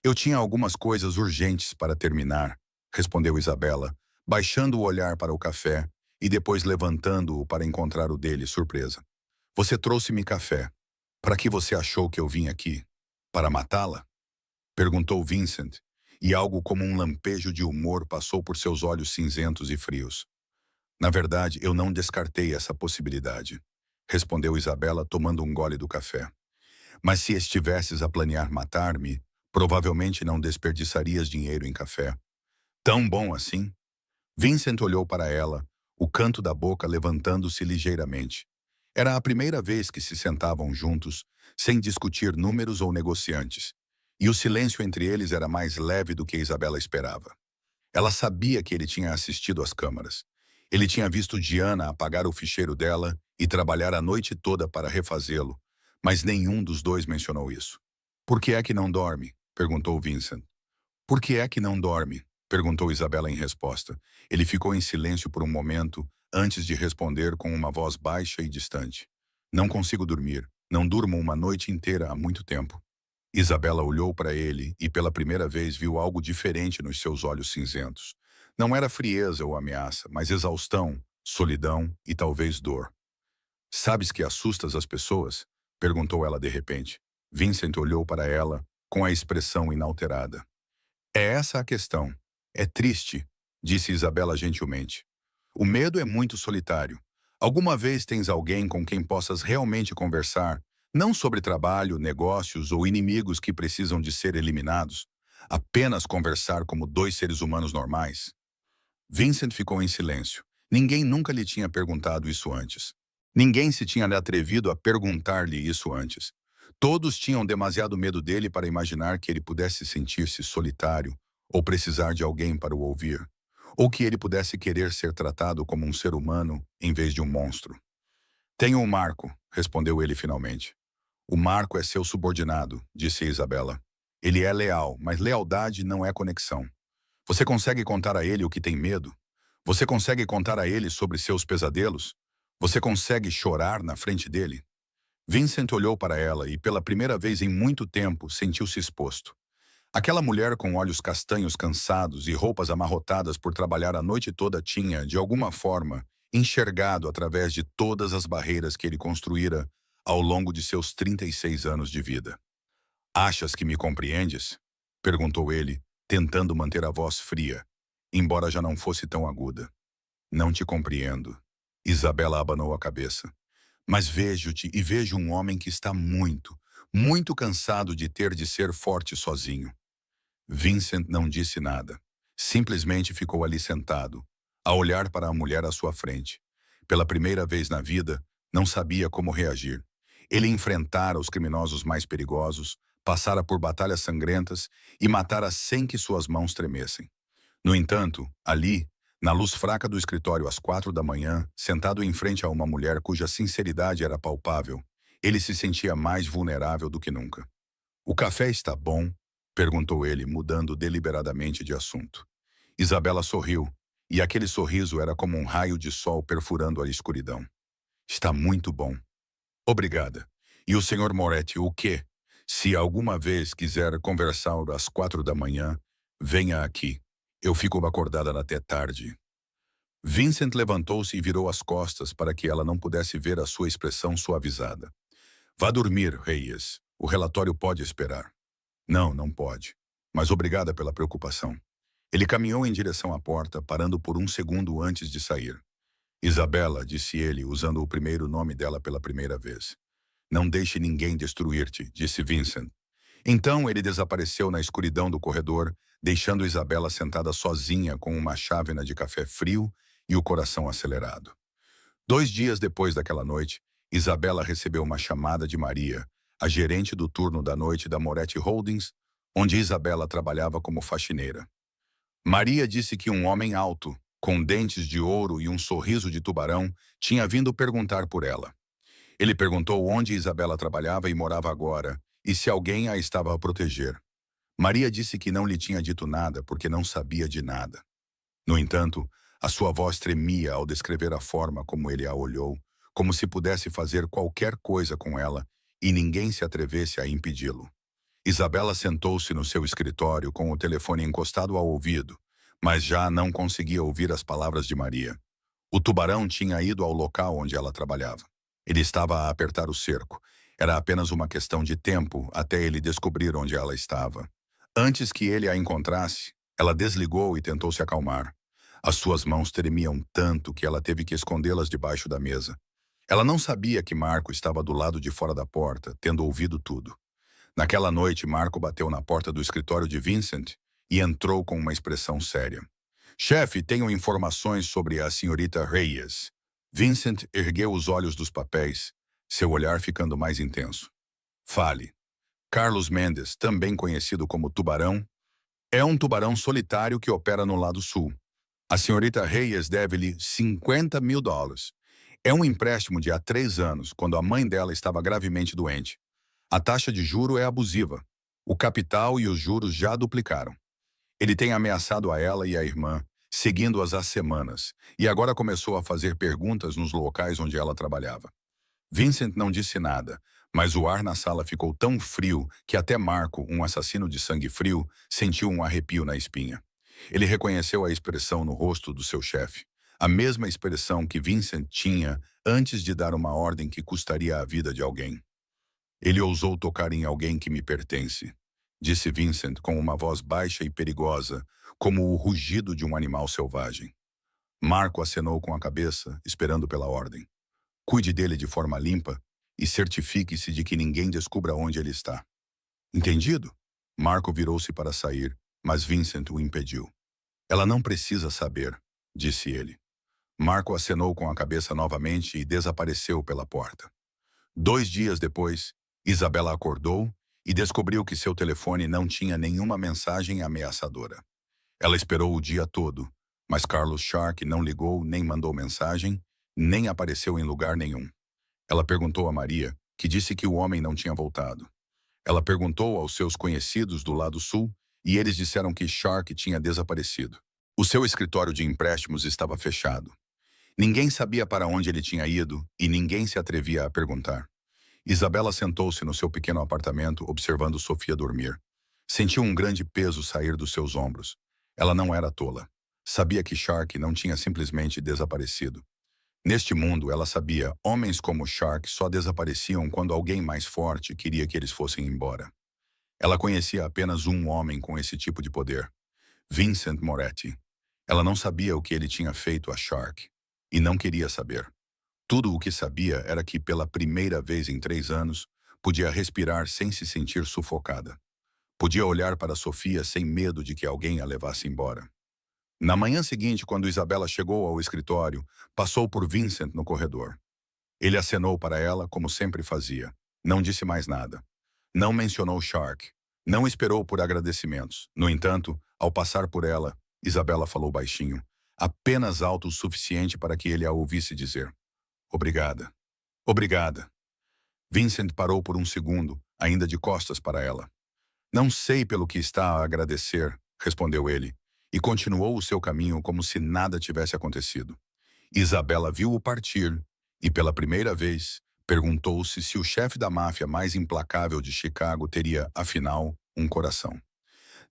Eu tinha algumas coisas urgentes para terminar, respondeu Isabela, baixando o olhar para o café e depois levantando-o para encontrar o dele, surpresa. Você trouxe-me café. Para que você achou que eu vim aqui? Para matá-la? Perguntou Vincent, e algo como um lampejo de humor passou por seus olhos cinzentos e frios. Na verdade, eu não descartei essa possibilidade, respondeu Isabela, tomando um gole do café. Mas se estivesses a planear matar-me, provavelmente não desperdiçarias dinheiro em café. Tão bom assim? Vincent olhou para ela, o canto da boca levantando-se ligeiramente. Era a primeira vez que se sentavam juntos, sem discutir números ou negociantes, e o silêncio entre eles era mais leve do que Isabela esperava. Ela sabia que ele tinha assistido às câmaras. Ele tinha visto Diana apagar o ficheiro dela e trabalhar a noite toda para refazê-lo, mas nenhum dos dois mencionou isso. Por que é que não dorme? Perguntou Vincent. Por que é que não dorme? Perguntou Isabela em resposta. Ele ficou em silêncio por um momento, antes de responder com uma voz baixa e distante. Não consigo dormir. Não durmo uma noite inteira há muito tempo. Isabela olhou para ele e pela primeira vez viu algo diferente nos seus olhos cinzentos. Não era frieza ou ameaça, mas exaustão, solidão e talvez dor. Sabes que assustas as pessoas? Perguntou ela de repente. Vincent olhou para ela com a expressão inalterada. É essa a questão. É triste, disse Isabela gentilmente. O medo é muito solitário. Alguma vez tens alguém com quem possas realmente conversar, não sobre trabalho, negócios ou inimigos que precisam de ser eliminados, apenas conversar como dois seres humanos normais? Vincent ficou em silêncio. Ninguém nunca lhe tinha perguntado isso antes. Ninguém se tinha atrevido a perguntar-lhe isso antes. Todos tinham demasiado medo dele para imaginar que ele pudesse sentir-se solitário ou precisar de alguém para o ouvir, ou que ele pudesse querer ser tratado como um ser humano em vez de um monstro. Tenho um Marco, respondeu ele finalmente. O Marco é seu subordinado, disse Isabela. Ele é leal, mas lealdade não é conexão. Você consegue contar a ele o que tem medo? Você consegue contar a ele sobre seus pesadelos? Você consegue chorar na frente dele? Vincent olhou para ela e, pela primeira vez em muito tempo, sentiu-se exposto. Aquela mulher com olhos castanhos cansados e roupas amarrotadas por trabalhar a noite toda tinha, de alguma forma, enxergado através de todas as barreiras que ele construíra ao longo de seus 36 anos de vida. Achas que me compreendes? Perguntou ele, tentando manter a voz fria, embora já não fosse tão aguda. Não te compreendo. Isabela abanou a cabeça. Mas vejo-te e vejo um homem que está muito, muito cansado de ter de ser forte sozinho. Vincent não disse nada. Simplesmente ficou ali sentado, a olhar para a mulher à sua frente. Pela primeira vez na vida, não sabia como reagir. Ele enfrentara os criminosos mais perigosos, passara por batalhas sangrentas e matara sem que suas mãos tremessem. No entanto, ali, na luz fraca do escritório às 4 da manhã, sentado em frente a uma mulher cuja sinceridade era palpável, ele se sentia mais vulnerável do que nunca. O café está bom? Perguntou ele, mudando deliberadamente de assunto. Isabela sorriu, e aquele sorriso era como um raio de sol perfurando a escuridão. Está muito bom. Obrigada. E o Sr. Moretti, o quê? Se alguma vez quiser conversar às 4 da manhã, venha aqui. Eu fico acordada até tarde. Vincent levantou-se e virou as costas para que ela não pudesse ver a sua expressão suavizada. Vá dormir, Reyes. O relatório pode esperar. Não, não pode. Mas obrigada pela preocupação. Ele caminhou em direção à porta, parando por um segundo antes de sair. Isabela, disse ele, usando o primeiro nome dela pela primeira vez. Não deixe ninguém destruir-te, disse Vincent. Então ele desapareceu na escuridão do corredor, deixando Isabela sentada sozinha com uma chávena de café frio e o coração acelerado. 2 dias depois daquela noite, Isabela recebeu uma chamada de Maria, a gerente do turno da noite da Moretti Holdings, onde Isabela trabalhava como faxineira. Maria disse que um homem alto, com dentes de ouro e um sorriso de tubarão, tinha vindo perguntar por ela. Ele perguntou onde Isabela trabalhava e morava agora, e se alguém a estava a proteger. Maria disse que não lhe tinha dito nada porque não sabia de nada. No entanto, a sua voz tremia ao descrever a forma como ele a olhou, como se pudesse fazer qualquer coisa com ela e ninguém se atrevesse a impedi-lo. Isabela sentou-se no seu escritório com o telefone encostado ao ouvido, mas já não conseguia ouvir as palavras de Maria. O tubarão tinha ido ao local onde ela trabalhava. Ele estava a apertar o cerco. Era apenas uma questão de tempo até ele descobrir onde ela estava. Antes que ele a encontrasse, ela desligou e tentou se acalmar. As suas mãos tremiam tanto que ela teve que escondê-las debaixo da mesa. Ela não sabia que Marco estava do lado de fora da porta, tendo ouvido tudo. Naquela noite, Marco bateu na porta do escritório de Vincent e entrou com uma expressão séria. Chefe, tenho informações sobre a senhorita Reyes. Vincent ergueu os olhos dos papéis, seu olhar ficando mais intenso. Fale. Carlos Mendes, também conhecido como Tubarão, é um tubarão solitário que opera no lado sul. A senhorita Reyes deve-lhe $50.000. É um empréstimo de há 3 anos, quando a mãe dela estava gravemente doente. A taxa de juro é abusiva. O capital e os juros já duplicaram. Ele tem ameaçado a ela e a irmã, seguindo-as há semanas, e agora começou a fazer perguntas nos locais onde ela trabalhava. Vincent não disse nada, mas o ar na sala ficou tão frio que até Marco, um assassino de sangue frio, sentiu um arrepio na espinha. Ele reconheceu a expressão no rosto do seu chefe, a mesma expressão que Vincent tinha antes de dar uma ordem que custaria a vida de alguém. Ele ousou tocar em alguém que me pertence, disse Vincent com uma voz baixa e perigosa, como o rugido de um animal selvagem. Marco acenou com a cabeça, esperando pela ordem. Cuide dele de forma limpa e certifique-se de que ninguém descubra onde ele está. Entendido? Marco virou-se para sair, mas Vincent o impediu. Ela não precisa saber, disse ele. Marco acenou com a cabeça novamente e desapareceu pela porta. 2 dias depois, Isabela acordou e descobriu que seu telefone não tinha nenhuma mensagem ameaçadora. Ela esperou o dia todo, mas Carlos Shark não ligou nem mandou mensagem, nem apareceu em lugar nenhum. Ela perguntou a Maria, que disse que o homem não tinha voltado. Ela perguntou aos seus conhecidos do lado sul e eles disseram que Shark tinha desaparecido. O seu escritório de empréstimos estava fechado. Ninguém sabia para onde ele tinha ido e ninguém se atrevia a perguntar. Isabela sentou-se no seu pequeno apartamento observando Sofia dormir. Sentiu um grande peso sair dos seus ombros. Ela não era tola. Sabia que Shark não tinha simplesmente desaparecido. Neste mundo, ela sabia, homens como Shark só desapareciam quando alguém mais forte queria que eles fossem embora. Ela conhecia apenas um homem com esse tipo de poder, Vincent Moretti. Ela não sabia o que ele tinha feito a Shark, e não queria saber. Tudo o que sabia era que, pela primeira vez em 3 anos, podia respirar sem se sentir sufocada. Podia olhar para Sofia sem medo de que alguém a levasse embora. Na manhã seguinte, quando Isabela chegou ao escritório, passou por Vincent no corredor. Ele acenou para ela, como sempre fazia. Não disse mais nada. Não mencionou Shark. Não esperou por agradecimentos. No entanto, ao passar por ela, Isabela falou baixinho, apenas alto o suficiente para que ele a ouvisse dizer: "Obrigada. Obrigada." Vincent parou por um segundo, ainda de costas para ela. "Não sei pelo que está a agradecer", respondeu ele, e continuou o seu caminho como se nada tivesse acontecido. Isabela viu-o partir e, pela primeira vez, perguntou-se se o chefe da máfia mais implacável de Chicago teria, afinal, um coração.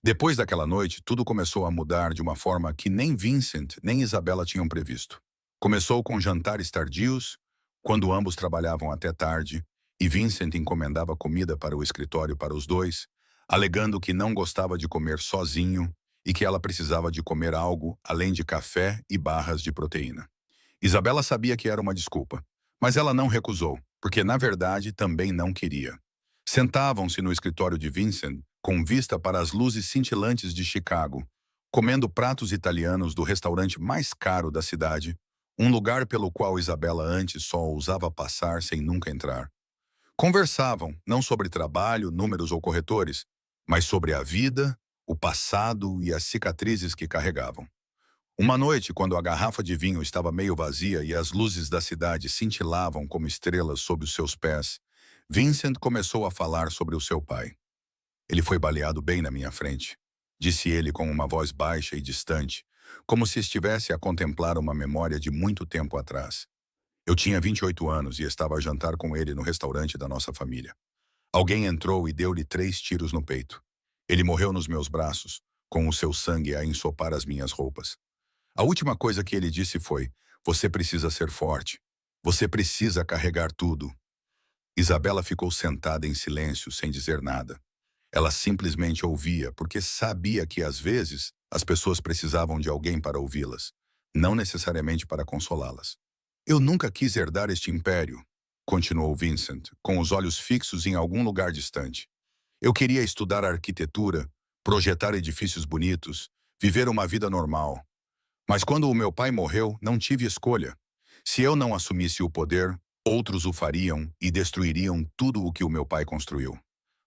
Depois daquela noite, tudo começou a mudar de uma forma que nem Vincent nem Isabela tinham previsto. Começou com jantares tardios, quando ambos trabalhavam até tarde, e Vincent encomendava comida para o escritório para os dois, alegando que não gostava de comer sozinho e que ela precisava de comer algo além de café e barras de proteína. Isabela sabia que era uma desculpa, mas ela não recusou, porque na verdade também não queria. Sentavam-se no escritório de Vincent, com vista para as luzes cintilantes de Chicago, comendo pratos italianos do restaurante mais caro da cidade, um lugar pelo qual Isabela antes só ousava passar sem nunca entrar. Conversavam, não sobre trabalho, números ou corretores, mas sobre a vida, o passado e as cicatrizes que carregavam. Uma noite, quando a garrafa de vinho estava meio vazia e as luzes da cidade cintilavam como estrelas sob os seus pés, Vincent começou a falar sobre o seu pai. Ele foi baleado bem na minha frente, disse ele com uma voz baixa e distante, como se estivesse a contemplar uma memória de muito tempo atrás. Eu tinha 28 anos e estava a jantar com ele no restaurante da nossa família. Alguém entrou e deu-lhe 3 tiros no peito. Ele morreu nos meus braços, com o seu sangue a ensopar as minhas roupas. A última coisa que ele disse foi: "Você precisa ser forte. Você precisa carregar tudo." Isabela ficou sentada em silêncio, sem dizer nada. Ela simplesmente ouvia, porque sabia que, às vezes, as pessoas precisavam de alguém para ouvi-las, não necessariamente para consolá-las. "Eu nunca quis herdar este império", continuou Vincent, com os olhos fixos em algum lugar distante. "Eu queria estudar arquitetura, projetar edifícios bonitos, viver uma vida normal. Mas quando o meu pai morreu, não tive escolha. Se eu não assumisse o poder, outros o fariam e destruiriam tudo o que o meu pai construiu.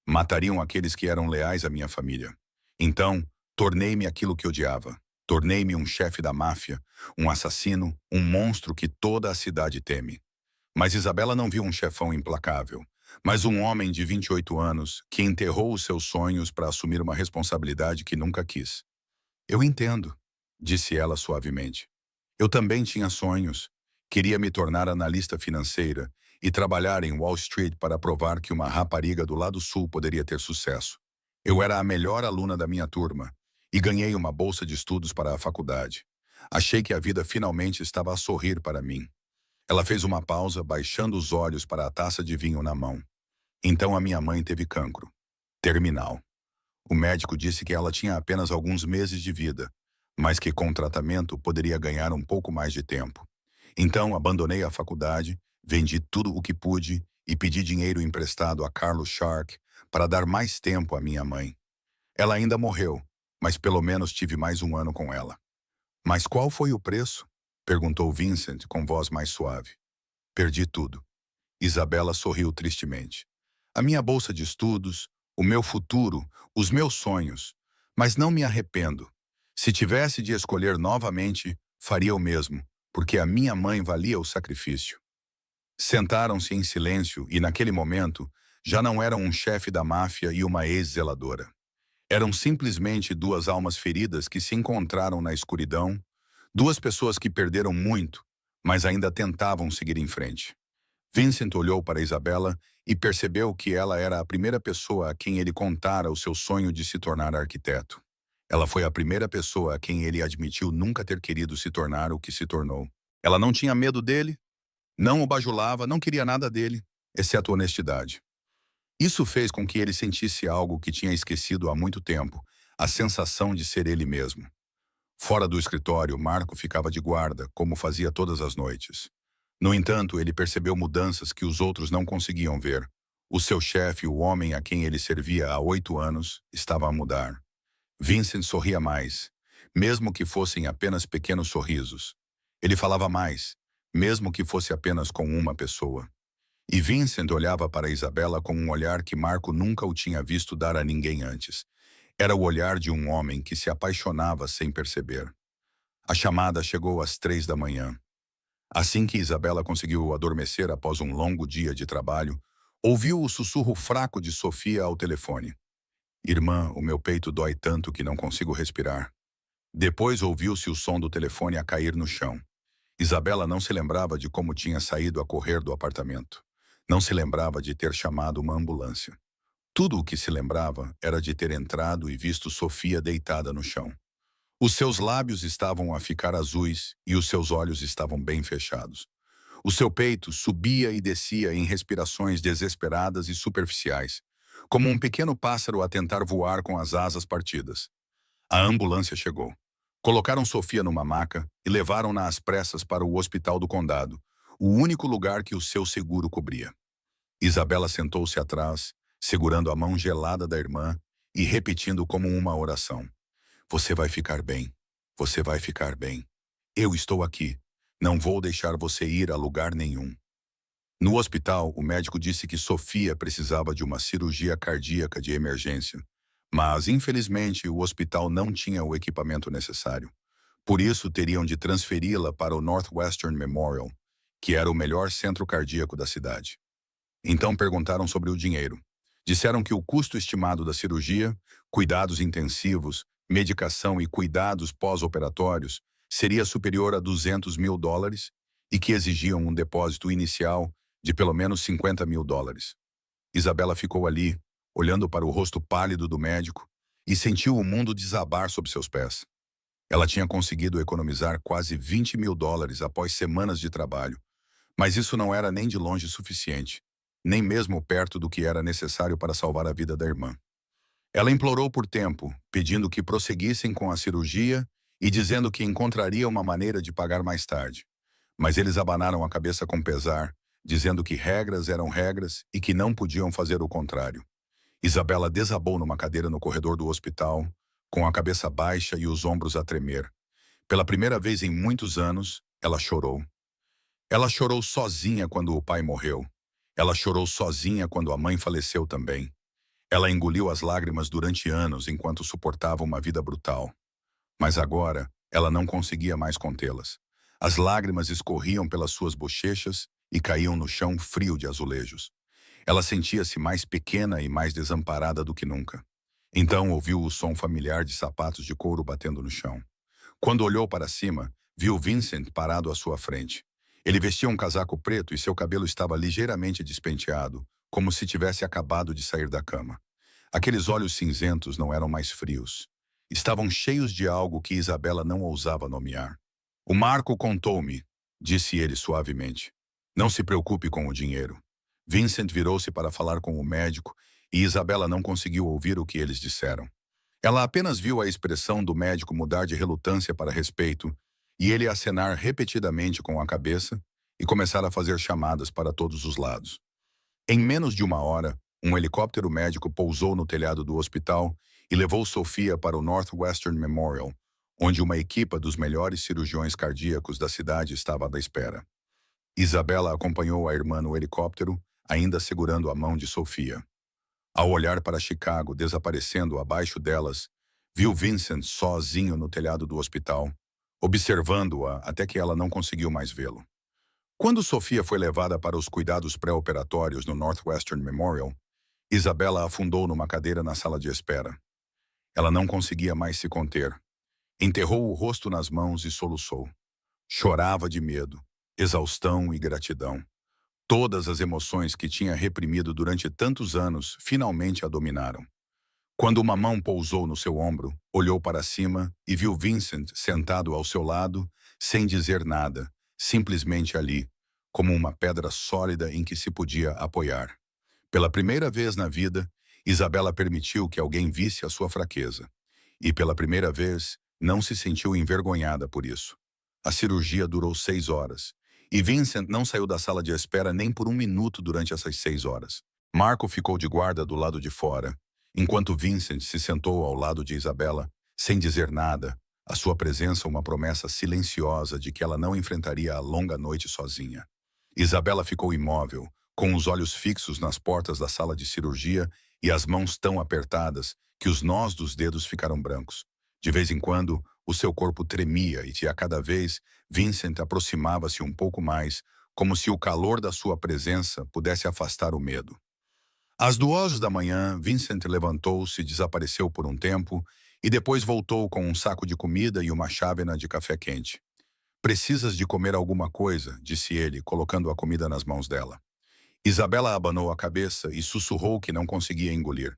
Matariam aqueles que eram leais à minha família. Então, tornei-me aquilo que odiava. Tornei-me um chefe da máfia, um assassino, um monstro que toda a cidade teme." Mas Isabela não viu um chefão implacável, mas um homem de 28 anos que enterrou os seus sonhos para assumir uma responsabilidade que nunca quis. "Eu entendo", disse ela suavemente. "Eu também tinha sonhos. Queria me tornar analista financeira e trabalhar em Wall Street para provar que uma rapariga do lado sul poderia ter sucesso. Eu era a melhor aluna da minha turma e ganhei uma bolsa de estudos para a faculdade. Achei que a vida finalmente estava a sorrir para mim." Ela fez uma pausa, baixando os olhos para a taça de vinho na mão. "Então a minha mãe teve cancro. Terminal. O médico disse que ela tinha apenas alguns meses de vida, mas que com tratamento poderia ganhar um pouco mais de tempo. Então abandonei a faculdade, vendi tudo o que pude e pedi dinheiro emprestado a Carlos Shark para dar mais tempo à minha mãe. Ela ainda morreu, mas pelo menos tive mais um ano com ela." "Mas qual foi o preço?" perguntou Vincent com voz mais suave. "Perdi tudo." Isabela sorriu tristemente. "A minha bolsa de estudos, o meu futuro, os meus sonhos. Mas não me arrependo. Se tivesse de escolher novamente, faria o mesmo, porque a minha mãe valia o sacrifício." Sentaram-se em silêncio e, naquele momento, já não eram um chefe da máfia e uma ex-zeladora. Eram simplesmente duas almas feridas que se encontraram na escuridão, duas pessoas que perderam muito, mas ainda tentavam seguir em frente. Vincent olhou para Isabela e percebeu que ela era a primeira pessoa a quem ele contara o seu sonho de se tornar arquiteto. Ela foi a primeira pessoa a quem ele admitiu nunca ter querido se tornar o que se tornou. Ela não tinha medo dele, não o bajulava, não queria nada dele, exceto honestidade. Isso fez com que ele sentisse algo que tinha esquecido há muito tempo, a sensação de ser ele mesmo. Fora do escritório, Marco ficava de guarda, como fazia todas as noites. No entanto, ele percebeu mudanças que os outros não conseguiam ver. O seu chefe, o homem a quem ele servia há 8 anos, estava a mudar. Vincent sorria mais, mesmo que fossem apenas pequenos sorrisos. Ele falava mais, mesmo que fosse apenas com uma pessoa. E Vincent olhava para Isabela com um olhar que Marco nunca o tinha visto dar a ninguém antes. Era o olhar de um homem que se apaixonava sem perceber. A chamada chegou às 3 da manhã. Assim que Isabela conseguiu adormecer após um longo dia de trabalho, ouviu o sussurro fraco de Sofia ao telefone. "Irmã, o meu peito dói tanto que não consigo respirar." Depois ouviu-se o som do telefone a cair no chão. Isabela não se lembrava de como tinha saído a correr do apartamento. Não se lembrava de ter chamado uma ambulância. Tudo o que se lembrava era de ter entrado e visto Sofia deitada no chão. Os seus lábios estavam a ficar azuis e os seus olhos estavam bem fechados. O seu peito subia e descia em respirações desesperadas e superficiais, como um pequeno pássaro a tentar voar com as asas partidas. A ambulância chegou. Colocaram Sofia numa maca e levaram-na às pressas para o hospital do condado, o único lugar que o seu seguro cobria. Isabela sentou-se atrás, segurando a mão gelada da irmã e repetindo como uma oração: "Você vai ficar bem. Você vai ficar bem. Eu estou aqui. Não vou deixar você ir a lugar nenhum. No hospital, o médico disse que Sofia precisava de uma cirurgia cardíaca de emergência. Mas, infelizmente, o hospital não tinha o equipamento necessário. Por isso, teriam de transferi-la para o Northwestern Memorial, que era o melhor centro cardíaco da cidade. Então perguntaram sobre o dinheiro. Disseram que o custo estimado da cirurgia, cuidados intensivos, medicação e cuidados pós-operatórios seria superior a US$ 200.000 e que exigiam um depósito inicial de pelo menos US$ 50.000. Isabela ficou ali, olhando para o rosto pálido do médico, e sentiu o mundo desabar sob seus pés. Ela tinha conseguido economizar quase US$ 20.000 após semanas de trabalho, mas isso não era nem de longe suficiente, nem mesmo perto do que era necessário para salvar a vida da irmã. Ela implorou por tempo, pedindo que prosseguissem com a cirurgia e dizendo que encontraria uma maneira de pagar mais tarde. Mas eles abanaram a cabeça com pesar, dizendo que regras eram regras e que não podiam fazer o contrário. Isabela desabou numa cadeira no corredor do hospital, com a cabeça baixa e os ombros a tremer. Pela primeira vez em muitos anos, ela chorou. Ela chorou sozinha quando o pai morreu. Ela chorou sozinha quando a mãe faleceu também. Ela engoliu as lágrimas durante anos enquanto suportava uma vida brutal. Mas agora, ela não conseguia mais contê-las. As lágrimas escorriam pelas suas bochechas e caíam no chão frio de azulejos. Ela sentia-se mais pequena e mais desamparada do que nunca. Então ouviu o som familiar de sapatos de couro batendo no chão. Quando olhou para cima, viu Vincent parado à sua frente. Ele vestia um casaco preto e seu cabelo estava ligeiramente despenteado, como se tivesse acabado de sair da cama. Aqueles olhos cinzentos não eram mais frios. Estavam cheios de algo que Isabela não ousava nomear. "O Marco contou-me", disse ele suavemente. "Não se preocupe com o dinheiro." Vincent virou-se para falar com o médico e Isabela não conseguiu ouvir o que eles disseram. Ela apenas viu a expressão do médico mudar de relutância para respeito e ele acenar repetidamente com a cabeça e começar a fazer chamadas para todos os lados. Em menos de uma hora, um helicóptero médico pousou no telhado do hospital e levou Sofia para o Northwestern Memorial, onde uma equipa dos melhores cirurgiões cardíacos da cidade estava à espera. Isabela acompanhou a irmã no helicóptero, ainda segurando a mão de Sofia. Ao olhar para Chicago desaparecendo abaixo delas, viu Vincent sozinho no telhado do hospital, observando-a até que ela não conseguiu mais vê-lo. Quando Sofia foi levada para os cuidados pré-operatórios no Northwestern Memorial, Isabela afundou numa cadeira na sala de espera. Ela não conseguia mais se conter. Enterrou o rosto nas mãos e soluçou. Chorava de medo, exaustão e gratidão. Todas as emoções que tinha reprimido durante tantos anos finalmente a dominaram. Quando uma mão pousou no seu ombro, olhou para cima e viu Vincent sentado ao seu lado, sem dizer nada, simplesmente ali, como uma pedra sólida em que se podia apoiar. Pela primeira vez na vida, Isabela permitiu que alguém visse a sua fraqueza. E pela primeira vez, não se sentiu envergonhada por isso. A cirurgia durou 6 horas. E Vincent não saiu da sala de espera nem por um minuto durante essas 6 horas. Marco ficou de guarda do lado de fora, enquanto Vincent se sentou ao lado de Isabela, sem dizer nada, a sua presença uma promessa silenciosa de que ela não enfrentaria a longa noite sozinha. Isabela ficou imóvel, com os olhos fixos nas portas da sala de cirurgia e as mãos tão apertadas que os nós dos dedos ficaram brancos. De vez em quando, o seu corpo tremia e a cada vez Vincent aproximava-se um pouco mais, como se o calor da sua presença pudesse afastar o medo. Às 2 da manhã, Vincent levantou-se e desapareceu por um tempo e depois voltou com um saco de comida e uma chávena de café quente. "Precisas de comer alguma coisa", disse ele, colocando a comida nas mãos dela. Isabela abanou a cabeça e sussurrou que não conseguia engolir.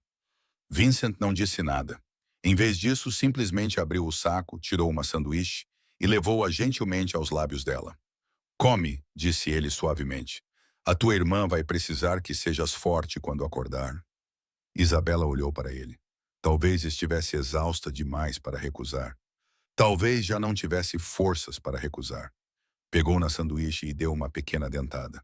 Vincent não disse nada. Em vez disso, simplesmente abriu o saco, tirou uma sanduíche e levou-a gentilmente aos lábios dela. "Come", disse ele suavemente. "A tua irmã vai precisar que sejas forte quando acordar." Isabela olhou para ele. Talvez estivesse exausta demais para recusar. Talvez já não tivesse forças para recusar. Pegou na sanduíche e deu uma pequena dentada.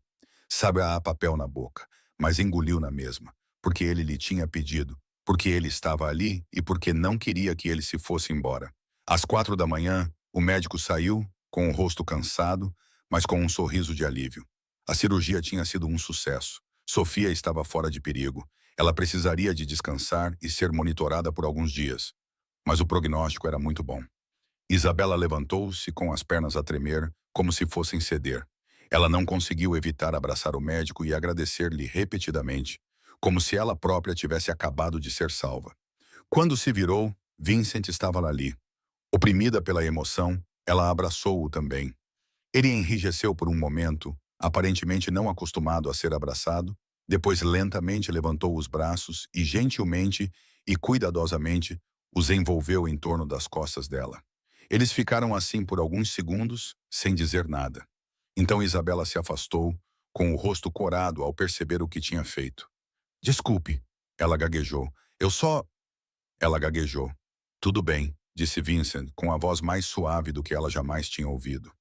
Sabia a papel na boca, mas engoliu na mesma, porque ele lhe tinha pedido, porque ele estava ali e porque não queria que ele se fosse embora. Às 4 da manhã, o médico saiu, com o rosto cansado, mas com um sorriso de alívio. A cirurgia tinha sido um sucesso. Sofia estava fora de perigo. Ela precisaria de descansar e ser monitorada por alguns dias. Mas o prognóstico era muito bom. Isabela levantou-se com as pernas a tremer, como se fossem ceder. Ela não conseguiu evitar abraçar o médico e agradecer-lhe repetidamente, como se ela própria tivesse acabado de ser salva. Quando se virou, Vincent estava ali. Oprimida pela emoção, ela abraçou-o também. Ele enrijeceu por um momento, aparentemente não acostumado a ser abraçado, depois lentamente levantou os braços e gentilmente e cuidadosamente os envolveu em torno das costas dela. Eles ficaram assim por alguns segundos, sem dizer nada. Então Isabela se afastou, com o rosto corado ao perceber o que tinha feito. Desculpe, ela gaguejou. Eu só... Ela gaguejou. Tudo bem, disse Vincent, com a voz mais suave do que ela jamais tinha ouvido.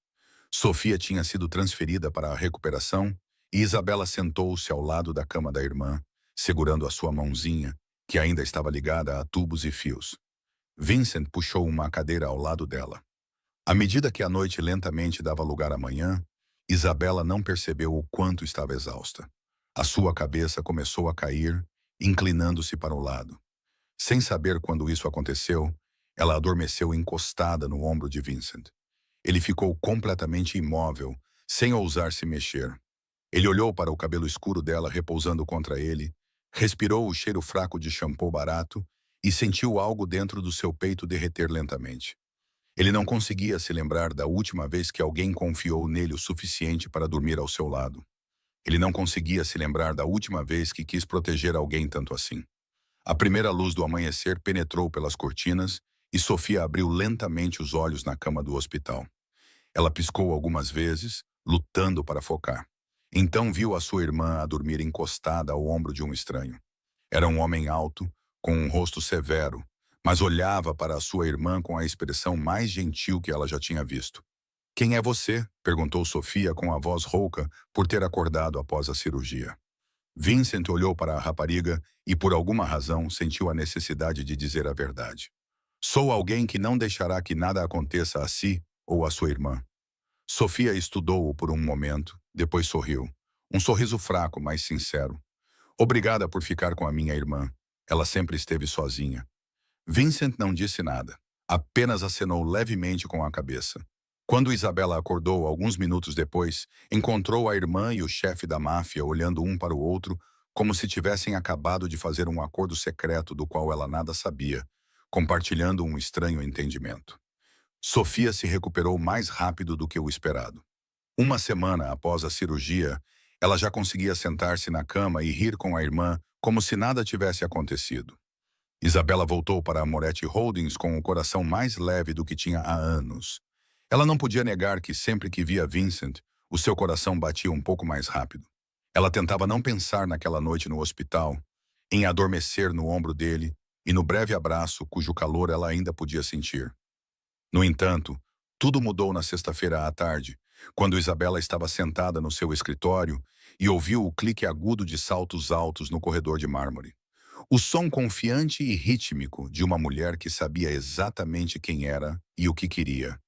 Sofia tinha sido transferida para a recuperação e Isabela sentou-se ao lado da cama da irmã, segurando a sua mãozinha, que ainda estava ligada a tubos e fios. Vincent puxou uma cadeira ao lado dela. À medida que a noite lentamente dava lugar à manhã, Isabela não percebeu o quanto estava exausta. A sua cabeça começou a cair, inclinando-se para o lado. Sem saber quando isso aconteceu, ela adormeceu encostada no ombro de Vincent. Ele ficou completamente imóvel, sem ousar se mexer. Ele olhou para o cabelo escuro dela repousando contra ele, respirou o cheiro fraco de shampoo barato e sentiu algo dentro do seu peito derreter lentamente. Ele não conseguia se lembrar da última vez que alguém confiou nele o suficiente para dormir ao seu lado. Ele não conseguia se lembrar da última vez que quis proteger alguém tanto assim. A primeira luz do amanhecer penetrou pelas cortinas e Sofia abriu lentamente os olhos na cama do hospital. Ela piscou algumas vezes, lutando para focar. Então viu a sua irmã a dormir encostada ao ombro de um estranho. Era um homem alto, com um rosto severo, mas olhava para a sua irmã com a expressão mais gentil que ela já tinha visto. "Quem é você?" perguntou Sofia com a voz rouca por ter acordado após a cirurgia. Vincent olhou para a rapariga e, por alguma razão, sentiu a necessidade de dizer a verdade. "Sou alguém que não deixará que nada aconteça a si ou a sua irmã." Sofia estudou-o por um momento, depois sorriu. Um sorriso fraco, mas sincero. "Obrigada por ficar com a minha irmã. Ela sempre esteve sozinha." Vincent não disse nada. Apenas acenou levemente com a cabeça. Quando Isabela acordou alguns minutos depois, encontrou a irmã e o chefe da máfia olhando um para o outro como se tivessem acabado de fazer um acordo secreto do qual ela nada sabia, compartilhando um estranho entendimento. Sofia se recuperou mais rápido do que o esperado. Uma semana após a cirurgia, ela já conseguia sentar-se na cama e rir com a irmã como se nada tivesse acontecido. Isabela voltou para a Moretti Holdings com o coração mais leve do que tinha há anos. Ela não podia negar que sempre que via Vincent, o seu coração batia um pouco mais rápido. Ela tentava não pensar naquela noite no hospital, em adormecer no ombro dele e no breve abraço cujo calor ela ainda podia sentir. No entanto, tudo mudou na sexta-feira à tarde, quando Isabela estava sentada no seu escritório e ouviu o clique agudo de saltos altos no corredor de mármore. O som confiante e rítmico de uma mulher que sabia exatamente quem era e o que queria.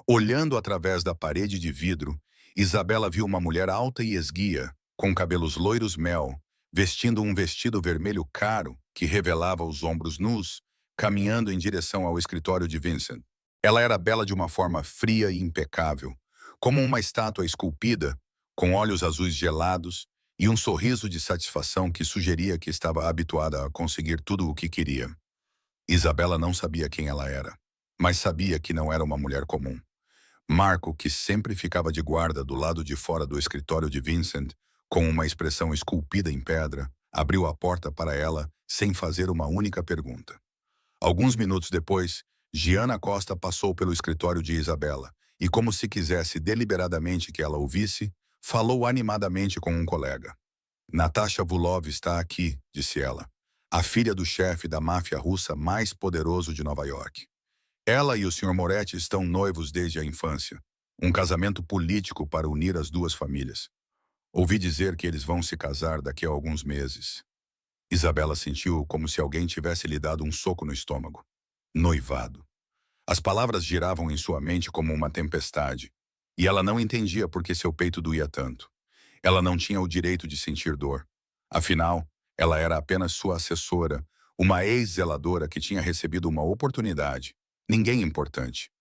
Olhando através da parede de vidro, Isabela viu uma mulher alta e esguia, com cabelos loiros mel, vestindo um vestido vermelho caro que revelava os ombros nus, caminhando em direção ao escritório de Vincent. Ela era bela de uma forma fria e impecável, como uma estátua esculpida, com olhos azuis gelados e um sorriso de satisfação que sugeria que estava habituada a conseguir tudo o que queria. Isabela não sabia quem ela era, mas sabia que não era uma mulher comum. Marco, que sempre ficava de guarda do lado de fora do escritório de Vincent, com uma expressão esculpida em pedra, abriu a porta para ela sem fazer uma única pergunta. Alguns minutos depois, Giana Costa passou pelo escritório de Isabela e, como se quisesse deliberadamente que ela ouvisse, falou animadamente com um colega. "Natasha Vulov está aqui", disse ela, "a filha do chefe da máfia russa mais poderoso de Nova York. Ela e o Sr. Moretti estão noivos desde a infância, um casamento político para unir as duas famílias. Ouvi dizer que eles vão se casar daqui a alguns meses." Isabela sentiu como se alguém tivesse lhe dado um soco no estômago. Noivado. As palavras giravam em sua mente como uma tempestade, E ela não entendia por que seu peito doía tanto. Ela não tinha o direito de sentir dor. Afinal, ela era apenas sua assessora, uma ex-zeladora que tinha recebido uma oportunidade. Ninguém importante.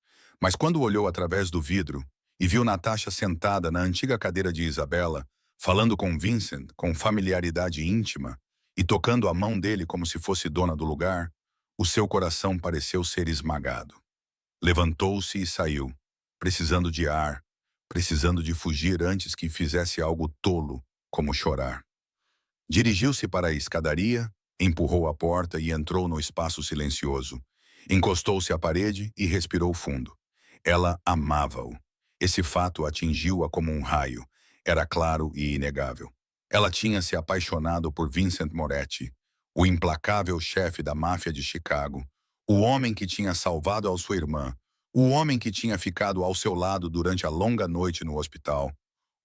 Mas quando olhou através do vidro e viu Natasha sentada na antiga cadeira de Isabela, falando com Vincent com familiaridade íntima e tocando a mão dele como se fosse dona do lugar, o seu coração pareceu ser esmagado. Levantou-se e saiu, precisando de ar, precisando de fugir antes que fizesse algo tolo, como chorar. Dirigiu-se para a escadaria, empurrou a porta e entrou no espaço silencioso. Encostou-se à parede e respirou fundo. Ela amava-o. Esse fato atingiu-a como um raio. Era claro e inegável. Ela tinha se apaixonado por Vincent Moretti, o implacável chefe da máfia de Chicago, o homem que tinha salvado a sua irmã, o homem que tinha ficado ao seu lado durante a longa noite no hospital,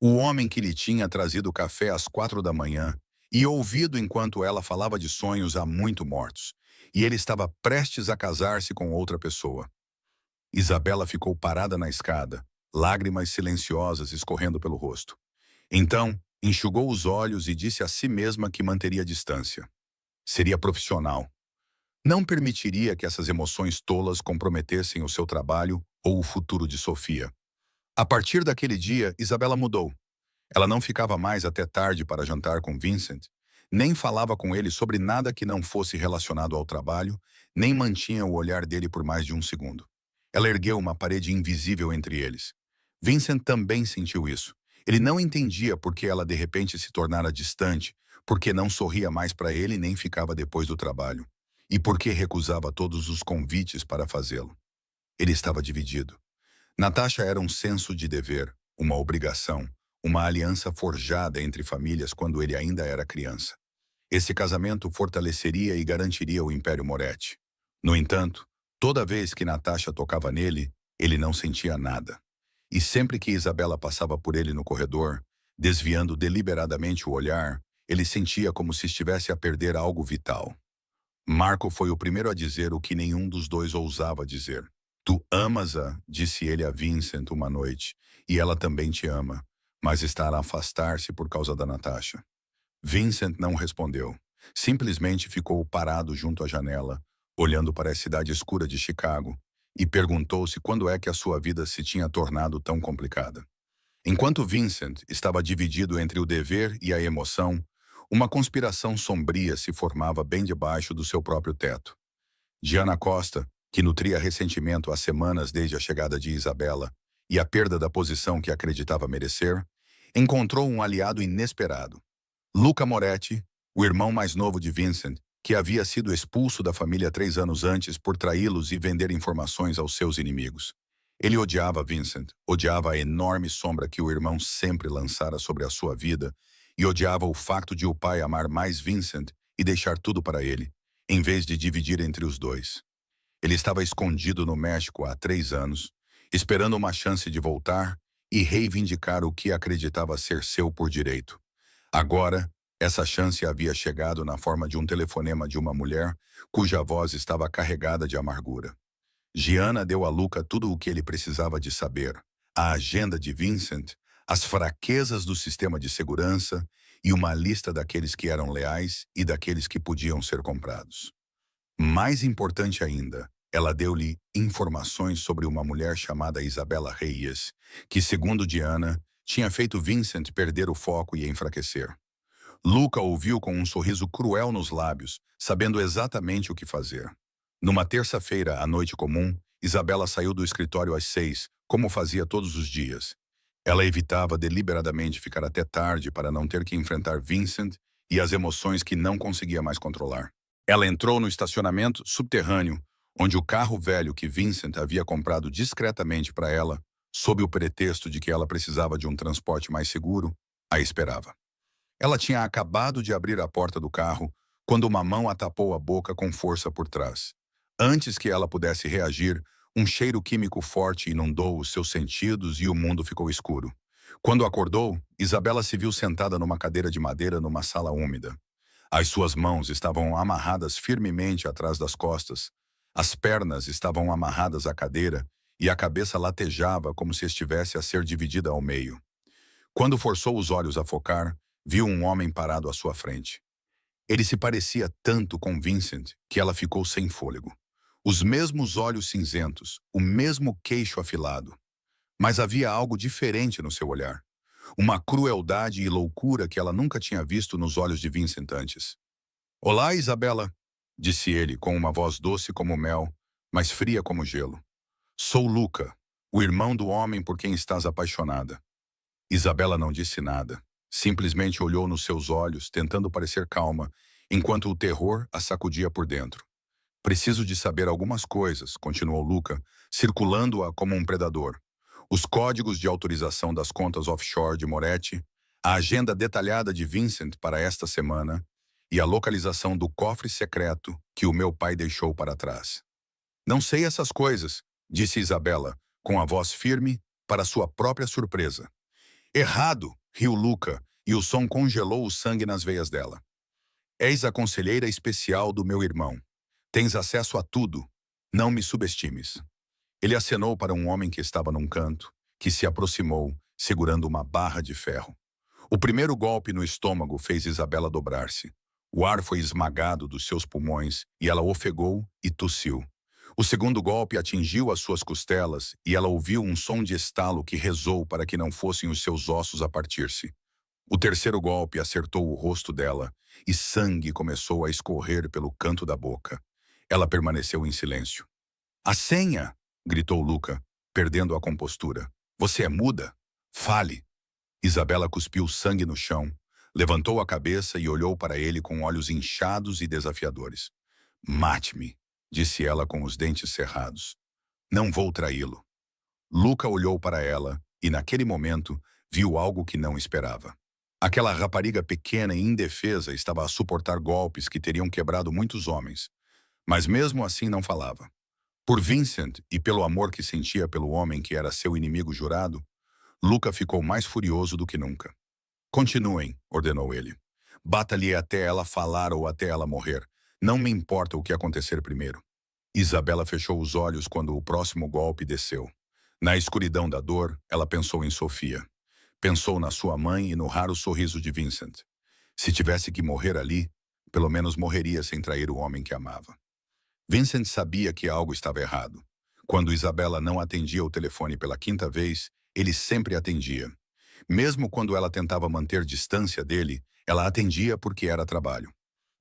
o homem que lhe tinha trazido café às 4 da manhã e ouvido enquanto ela falava de sonhos há muito mortos, e ele estava prestes a casar-se com outra pessoa. Isabela ficou parada na escada, lágrimas silenciosas escorrendo pelo rosto. Então, enxugou os olhos e disse a si mesma que manteria distância. Seria profissional. Não permitiria que essas emoções tolas comprometessem o seu trabalho ou o futuro de Sofia. A partir daquele dia, Isabela mudou. Ela não ficava mais até tarde para jantar com Vincent, nem falava com ele sobre nada que não fosse relacionado ao trabalho, nem mantinha o olhar dele por mais de um segundo. Ela ergueu uma parede invisível entre eles. Vincent também sentiu isso. Ele não entendia por que ela de repente se tornara distante, por que não sorria mais para ele nem ficava depois do trabalho, e por que recusava todos os convites para fazê-lo. Ele estava dividido. Natasha era um senso de dever, uma obrigação, uma aliança forjada entre famílias quando ele ainda era criança. Esse casamento fortaleceria e garantiria o Império Moretti. No entanto, toda vez que Natasha tocava nele, ele não sentia nada. E sempre que Isabela passava por ele no corredor, desviando deliberadamente o olhar, ele sentia como se estivesse a perder algo vital. Marco foi o primeiro a dizer o que nenhum dos dois ousava dizer. Tu amas-a, disse ele a Vincent uma noite, e ela também te ama, mas está a afastar-se por causa da Natasha. Vincent não respondeu. Simplesmente ficou parado junto à janela, olhando para a cidade escura de Chicago, e perguntou-se quando é que a sua vida se tinha tornado tão complicada. Enquanto Vincent estava dividido entre o dever e a emoção, uma conspiração sombria se formava bem debaixo do seu próprio teto. Gianna Costa, que nutria ressentimento há semanas desde a chegada de Isabela e a perda da posição que acreditava merecer, encontrou um aliado inesperado. Luca Moretti, o irmão mais novo de Vincent, que havia sido expulso da família 3 anos antes por traí-los e vender informações aos seus inimigos. Ele odiava Vincent, odiava a enorme sombra que o irmão sempre lançara sobre a sua vida e odiava o facto de o pai amar mais Vincent e deixar tudo para ele, em vez de dividir entre os dois. Ele estava escondido no México há 3 anos, esperando uma chance de voltar e reivindicar o que acreditava ser seu por direito. Agora, essa chance havia chegado na forma de um telefonema de uma mulher cuja voz estava carregada de amargura. Gianna deu a Luca tudo o que ele precisava de saber: a agenda de Vincent, as fraquezas do sistema de segurança e uma lista daqueles que eram leais e daqueles que podiam ser comprados. Mais importante ainda, ela deu-lhe informações sobre uma mulher chamada Isabela Reyes, que, segundo Gianna, tinha feito Vincent perder o foco e enfraquecer. Luca ouviu com um sorriso cruel nos lábios, sabendo exatamente o que fazer. Numa terça-feira, à noite comum, Isabela saiu do escritório às 6, como fazia todos os dias. Ela evitava deliberadamente ficar até tarde para não ter que enfrentar Vincent e as emoções que não conseguia mais controlar. Ela entrou no estacionamento subterrâneo, onde o carro velho que Vincent havia comprado discretamente para ela, sob o pretexto de que ela precisava de um transporte mais seguro, a esperava. Ela tinha acabado de abrir a porta do carro quando uma mão a tapou a boca com força por trás. Antes que ela pudesse reagir, um cheiro químico forte inundou os seus sentidos e o mundo ficou escuro. Quando acordou, Isabela se viu sentada numa cadeira de madeira numa sala úmida. As suas mãos estavam amarradas firmemente atrás das costas, as pernas estavam amarradas à cadeira e a cabeça latejava como se estivesse a ser dividida ao meio. Quando forçou os olhos a focar, viu um homem parado à sua frente. Ele se parecia tanto com Vincent que ela ficou sem fôlego. Os mesmos olhos cinzentos, o mesmo queixo afilado. Mas havia algo diferente no seu olhar. Uma crueldade e loucura que ela nunca tinha visto nos olhos de Vincent antes. "Olá, Isabela", disse ele com uma voz doce como mel, mas fria como gelo. "Sou Luca, o irmão do homem por quem estás apaixonada." Isabela não disse nada. Simplesmente olhou nos seus olhos, tentando parecer calma, enquanto o terror a sacudia por dentro. "Preciso de saber algumas coisas", continuou Luca, circulando-a como um predador. Os códigos de autorização das contas offshore de Moretti, a agenda detalhada de Vincent para esta semana e a localização do cofre secreto que o meu pai deixou para trás. "Não sei essas coisas", disse Isabela, com a voz firme, para sua própria surpresa. "Errado", riu Luca, e o som congelou o sangue nas veias dela. "És a conselheira especial do meu irmão. Tens acesso a tudo. Não me subestimes." Ele acenou para um homem que estava num canto, que se aproximou, segurando uma barra de ferro. O primeiro golpe no estômago fez Isabela dobrar-se. O ar foi esmagado dos seus pulmões e ela ofegou e tossiu. O segundo golpe atingiu as suas costelas e ela ouviu um som de estalo que rezou para que não fossem os seus ossos a partir-se. O terceiro golpe acertou o rosto dela e sangue começou a escorrer pelo canto da boca. Ela permaneceu em silêncio. "A senha!" gritou Luca, perdendo a compostura. "Você é muda? Fale!" Isabela cuspiu sangue no chão, levantou a cabeça e olhou para ele com olhos inchados e desafiadores. "Mate-me", disse ela com os dentes cerrados. "Não vou traí-lo." Luca olhou para ela e, naquele momento, viu algo que não esperava. Aquela rapariga pequena e indefesa estava a suportar golpes que teriam quebrado muitos homens, mas mesmo assim não falava. Por Vincent e pelo amor que sentia pelo homem que era seu inimigo jurado, Luca ficou mais furioso do que nunca. "Continuem", ordenou ele. "Bata-lhe até ela falar ou até ela morrer. Não me importa o que acontecer primeiro." Isabela fechou os olhos quando o próximo golpe desceu. Na escuridão da dor, ela pensou em Sofia. Pensou na sua mãe e no raro sorriso de Vincent. Se tivesse que morrer ali, pelo menos morreria sem trair o homem que amava. Vincent sabia que algo estava errado. Quando Isabela não atendia o telefone pela quinta vez, ele sempre atendia. Mesmo quando ela tentava manter distância dele, ela atendia porque era trabalho.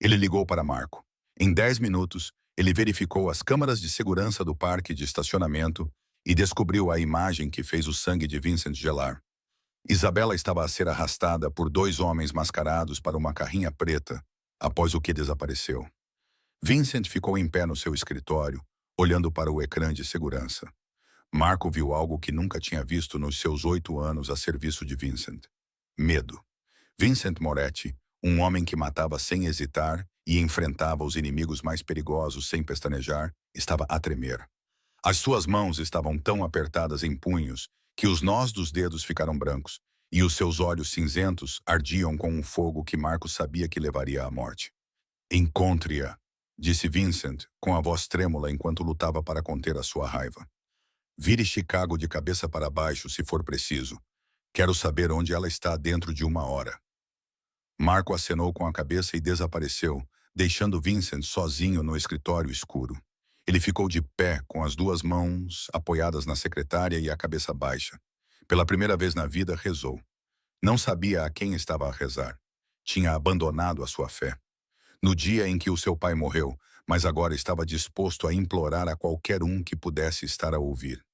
Ele ligou para Marco. Em 10 minutos, ele verificou as câmaras de segurança do parque de estacionamento e descobriu a imagem que fez o sangue de Vincent gelar. Isabela estava a ser arrastada por 2 homens mascarados para uma carrinha preta, após o que desapareceu. Vincent ficou em pé no seu escritório, olhando para o ecrã de segurança. Marco viu algo que nunca tinha visto nos seus 8 anos a serviço de Vincent. Medo. Vincent Moretti, um homem que matava sem hesitar e enfrentava os inimigos mais perigosos sem pestanejar, estava a tremer. As suas mãos estavam tão apertadas em punhos que os nós dos dedos ficaram brancos, e os seus olhos cinzentos ardiam com um fogo que Marco sabia que levaria à morte. "Encontre-a", disse Vincent, com a voz trêmula enquanto lutava para conter a sua raiva. "Vire Chicago de cabeça para baixo, se for preciso. Quero saber onde ela está dentro de 1 hora." Marco acenou com a cabeça e desapareceu, deixando Vincent sozinho no escritório escuro. Ele ficou de pé, com as 2 mãos apoiadas na secretária e a cabeça baixa. Pela primeira vez na vida, rezou. Não sabia a quem estava a rezar. Tinha abandonado a sua fé. No dia em que o seu pai morreu, mas agora estava disposto a implorar a qualquer um que pudesse estar a ouvir.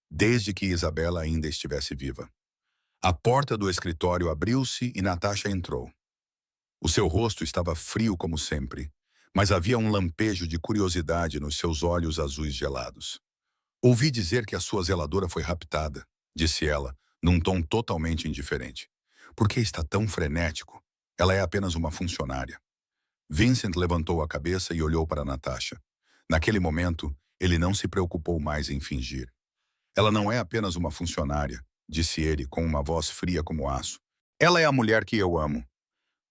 Desde que Isabela ainda estivesse viva. A porta do escritório abriu-se e Natasha entrou. O seu rosto estava frio como sempre, mas havia um lampejo de curiosidade nos seus olhos azuis gelados. "Ouvi dizer que a sua zeladora foi raptada", disse ela, num tom totalmente indiferente. "Por que está tão frenético? Ela é apenas uma funcionária." Vincent levantou a cabeça e olhou para Natasha. Naquele momento, ele não se preocupou mais em fingir. "Ela não é apenas uma funcionária", disse ele com uma voz fria como aço. "Ela é a mulher que eu amo."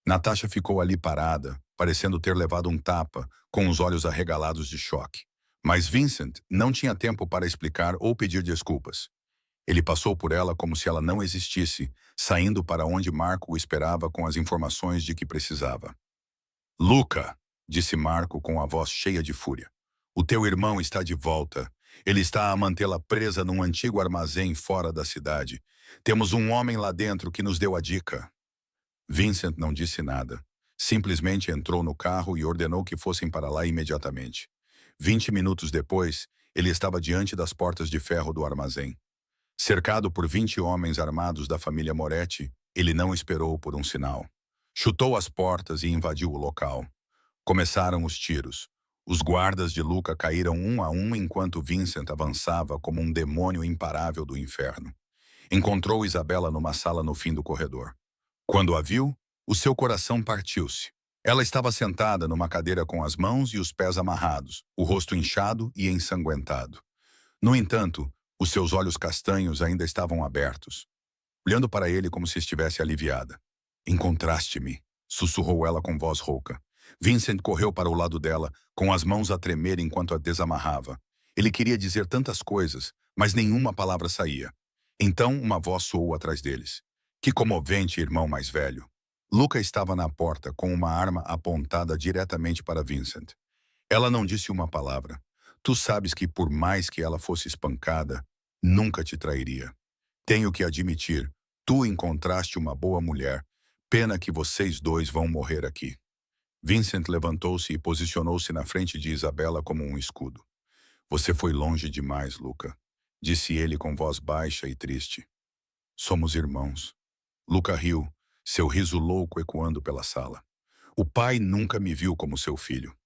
Natasha ficou ali parada, parecendo ter levado um tapa, com os olhos arregalados de choque. Mas Vincent não tinha tempo para explicar ou pedir desculpas. Ele passou por ela como se ela não existisse, saindo para onde Marco o esperava com as informações de que precisava. Luca, disse Marco com a voz cheia de fúria. O teu irmão está de volta. Ele está a mantê-la presa num antigo armazém fora da cidade. Temos um homem lá dentro que nos deu a dica. Vincent não disse nada. Simplesmente entrou no carro e ordenou que fossem para lá imediatamente. 20 minutos depois, ele estava diante das portas de ferro do armazém. Cercado por 20 homens armados da família Moretti, ele não esperou por um sinal. Chutou as portas e invadiu o local. Começaram os tiros. Os guardas de Luca caíram um a um enquanto Vincent avançava como um demônio imparável do inferno. Encontrou Isabela numa sala no fim do corredor. Quando a viu, o seu coração partiu-se. Ela estava sentada numa cadeira com as mãos e os pés amarrados, o rosto inchado e ensanguentado. No entanto, os seus olhos castanhos ainda estavam abertos, olhando para ele como se estivesse aliviada. Encontraste-me, sussurrou ela com voz rouca. Vincent correu para o lado dela, com as mãos a tremer enquanto a desamarrava. Ele queria dizer tantas coisas, mas nenhuma palavra saía. Então uma voz soou atrás deles. Que comovente, irmão mais velho. Luca estava na porta, com uma arma apontada diretamente para Vincent. Ela não disse uma palavra. Tu sabes que por mais que ela fosse espancada, nunca te trairia. Tenho que admitir, tu encontraste uma boa mulher. Pena que vocês dois vão morrer aqui. Vincent levantou-se e posicionou-se na frente de Isabela como um escudo. Você foi longe demais, Luca, disse ele com voz baixa e triste. Somos irmãos. Luca riu, seu riso louco ecoando pela sala. O pai nunca me viu como seu filho.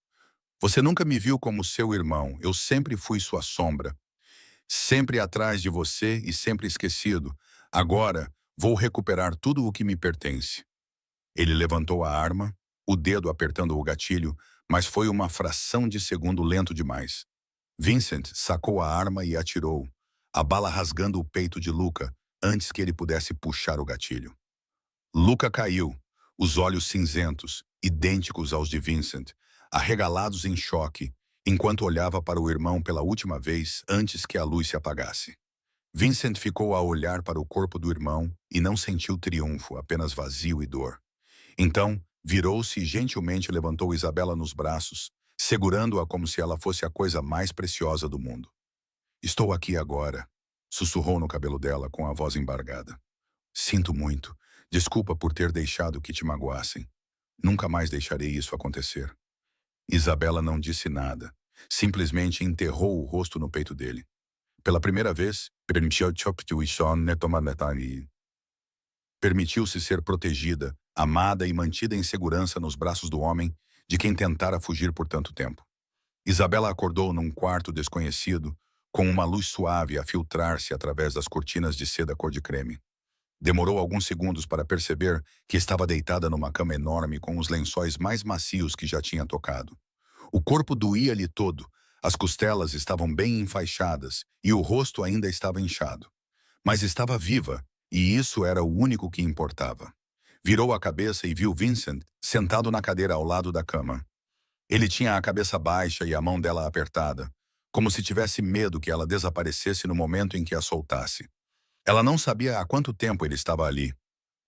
Você nunca me viu como seu irmão. Eu sempre fui sua sombra. Sempre atrás de você e sempre esquecido. Agora, vou recuperar tudo o que me pertence. Ele levantou a arma, o dedo apertando o gatilho, mas foi uma fração de segundo lento demais. Vincent sacou a arma e atirou, a bala rasgando o peito de Luca antes que ele pudesse puxar o gatilho. Luca caiu, os olhos cinzentos, idênticos aos de Vincent, arregalados em choque, enquanto olhava para o irmão pela última vez antes que a luz se apagasse. Vincent ficou a olhar para o corpo do irmão e não sentiu triunfo, apenas vazio e dor. Então, virou-se e gentilmente levantou Isabela nos braços, segurando-a como se ela fosse a coisa mais preciosa do mundo. Estou aqui agora, sussurrou no cabelo dela com a voz embargada. Sinto muito. Desculpa por ter deixado que te magoassem. Nunca mais deixarei isso acontecer. Isabela não disse nada. Simplesmente enterrou o rosto no peito dele. Pela primeira vez, permitiu-se ser protegida, amada e mantida em segurança nos braços do homem de quem tentara fugir por tanto tempo. Isabela acordou num quarto desconhecido, com uma luz suave a filtrar-se através das cortinas de seda cor de creme. Demorou alguns segundos para perceber que estava deitada numa cama enorme com os lençóis mais macios que já tinha tocado. O corpo doía-lhe todo, as costelas estavam bem enfaixadas e o rosto ainda estava inchado. Mas estava viva, e isso era o único que importava. Virou a cabeça e viu Vincent sentado na cadeira ao lado da cama. Ele tinha a cabeça baixa e a mão dela apertada, como se tivesse medo que ela desaparecesse no momento em que a soltasse. Ela não sabia há quanto tempo ele estava ali,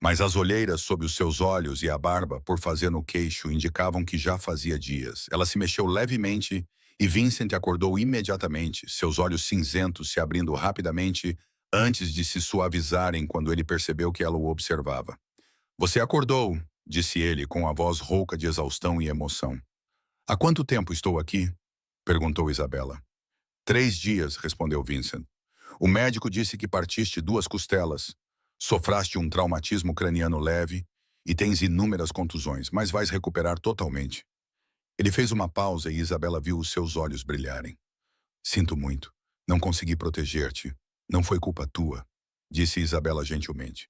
mas as olheiras sob os seus olhos e a barba por fazer no queixo indicavam que já fazia dias. Ela se mexeu levemente e Vincent acordou imediatamente, seus olhos cinzentos se abrindo rapidamente antes de se suavizarem quando ele percebeu que ela o observava. Você acordou, disse ele com a voz rouca de exaustão e emoção. Há quanto tempo estou aqui? Perguntou Isabela. 3 dias, respondeu Vincent. O médico disse que partiste 2 costelas, sofraste um traumatismo craniano leve e tens inúmeras contusões, mas vais recuperar totalmente. Ele fez uma pausa e Isabela viu os seus olhos brilharem. Sinto muito. Não consegui proteger-te. Não foi culpa tua, disse Isabela gentilmente.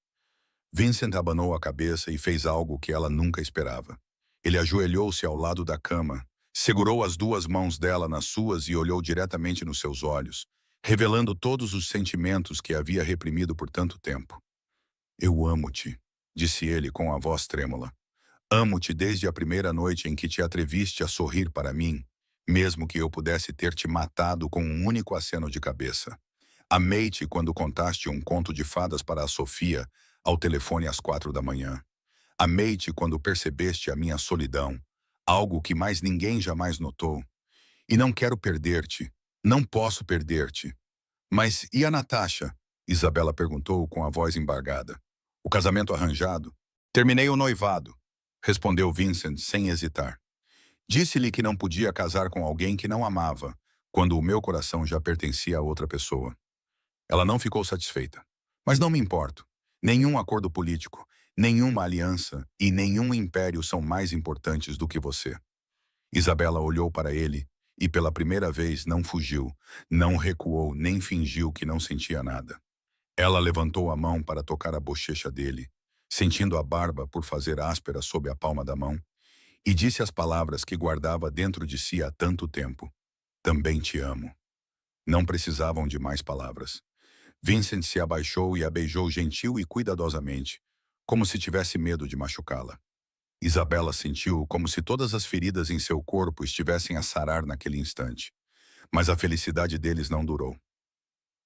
Vincent abanou a cabeça e fez algo que ela nunca esperava. Ele ajoelhou-se ao lado da cama, segurou as 2 mãos dela nas suas e olhou diretamente nos seus olhos, revelando todos os sentimentos que havia reprimido por tanto tempo. Eu amo-te, disse ele com a voz trêmula. Amo-te desde a primeira noite em que te atreviste a sorrir para mim, mesmo que eu pudesse ter te matado com um único aceno de cabeça. Amei-te quando contaste um conto de fadas para a Sofia ao telefone às 4 da manhã. Amei-te quando percebeste a minha solidão, algo que mais ninguém jamais notou. E não quero perder-te. Não posso perder-te. Mas e a Natasha? Isabela perguntou com a voz embargada. O casamento arranjado? Terminei o noivado, respondeu Vincent sem hesitar. Disse-lhe que não podia casar com alguém que não amava, quando o meu coração já pertencia a outra pessoa. Ela não ficou satisfeita. Mas não me importo. Nenhum acordo político, nenhuma aliança e nenhum império são mais importantes do que você. Isabela olhou para ele e pela primeira vez não fugiu, não recuou nem fingiu que não sentia nada. Ela levantou a mão para tocar a bochecha dele, sentindo a barba por fazer áspera sob a palma da mão, e disse as palavras que guardava dentro de si há tanto tempo. Também te amo. Não precisavam de mais palavras. Vincent se abaixou e a beijou gentil e cuidadosamente, como se tivesse medo de machucá-la. Isabela sentiu como se todas as feridas em seu corpo estivessem a sarar naquele instante. Mas a felicidade deles não durou.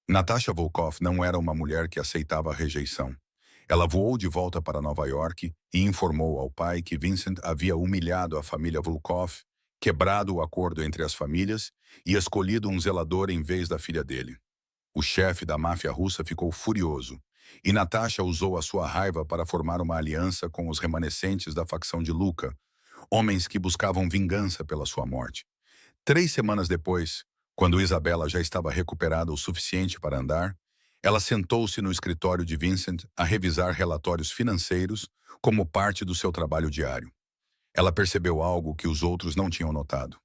Natasha Volkov não era uma mulher que aceitava a rejeição. Ela voou de volta para Nova York e informou ao pai que Vincent havia humilhado a família Volkov, quebrado o acordo entre as famílias e escolhido um zelador em vez da filha dele. O chefe da máfia russa ficou furioso, e Natasha usou a sua raiva para formar uma aliança com os remanescentes da facção de Luka, homens que buscavam vingança pela sua morte. 3 semanas depois, quando Isabela já estava recuperada o suficiente para andar, ela sentou-se no escritório de Vincent a revisar relatórios financeiros como parte do seu trabalho diário. Ela percebeu algo que os outros não tinham notado.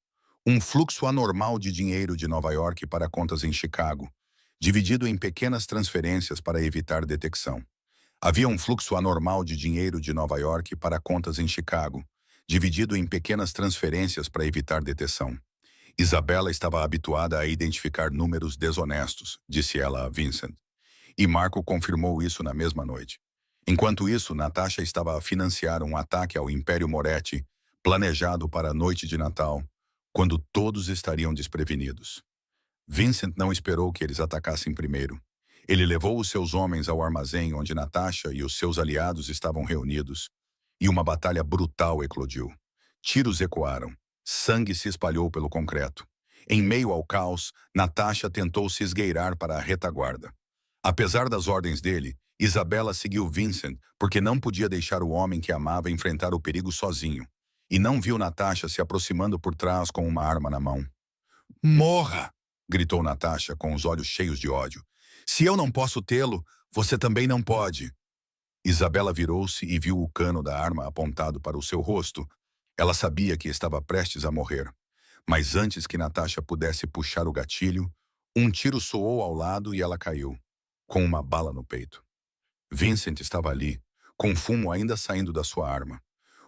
Um fluxo anormal de dinheiro de Nova York para contas em Chicago, dividido em pequenas transferências para evitar detecção. Havia um fluxo anormal de dinheiro de Nova York para contas em Chicago, dividido em pequenas transferências para evitar detecção. Isabela estava habituada a identificar números desonestos, disse ela a Vincent. E Marco confirmou isso na mesma noite. Enquanto isso, Natasha estava a financiar um ataque ao Império Moretti, planejado para a noite de Natal, quando todos estariam desprevenidos. Vincent não esperou que eles atacassem primeiro. Ele levou os seus homens ao armazém onde Natasha e os seus aliados estavam reunidos, e uma batalha brutal eclodiu. Tiros ecoaram. Sangue se espalhou pelo concreto. Em meio ao caos, Natasha tentou se esgueirar para a retaguarda. Apesar das ordens dele, Isabela seguiu Vincent porque não podia deixar o homem que amava enfrentar o perigo sozinho, e não viu Natasha se aproximando por trás com uma arma na mão. Morra! Gritou Natasha com os olhos cheios de ódio. Se eu não posso tê-lo, você também não pode. Isabela virou-se e viu o cano da arma apontado para o seu rosto. Ela sabia que estava prestes a morrer. Mas antes que Natasha pudesse puxar o gatilho, um tiro soou ao lado e ela caiu, com uma bala no peito. Vincent estava ali, com fumo ainda saindo da sua arma.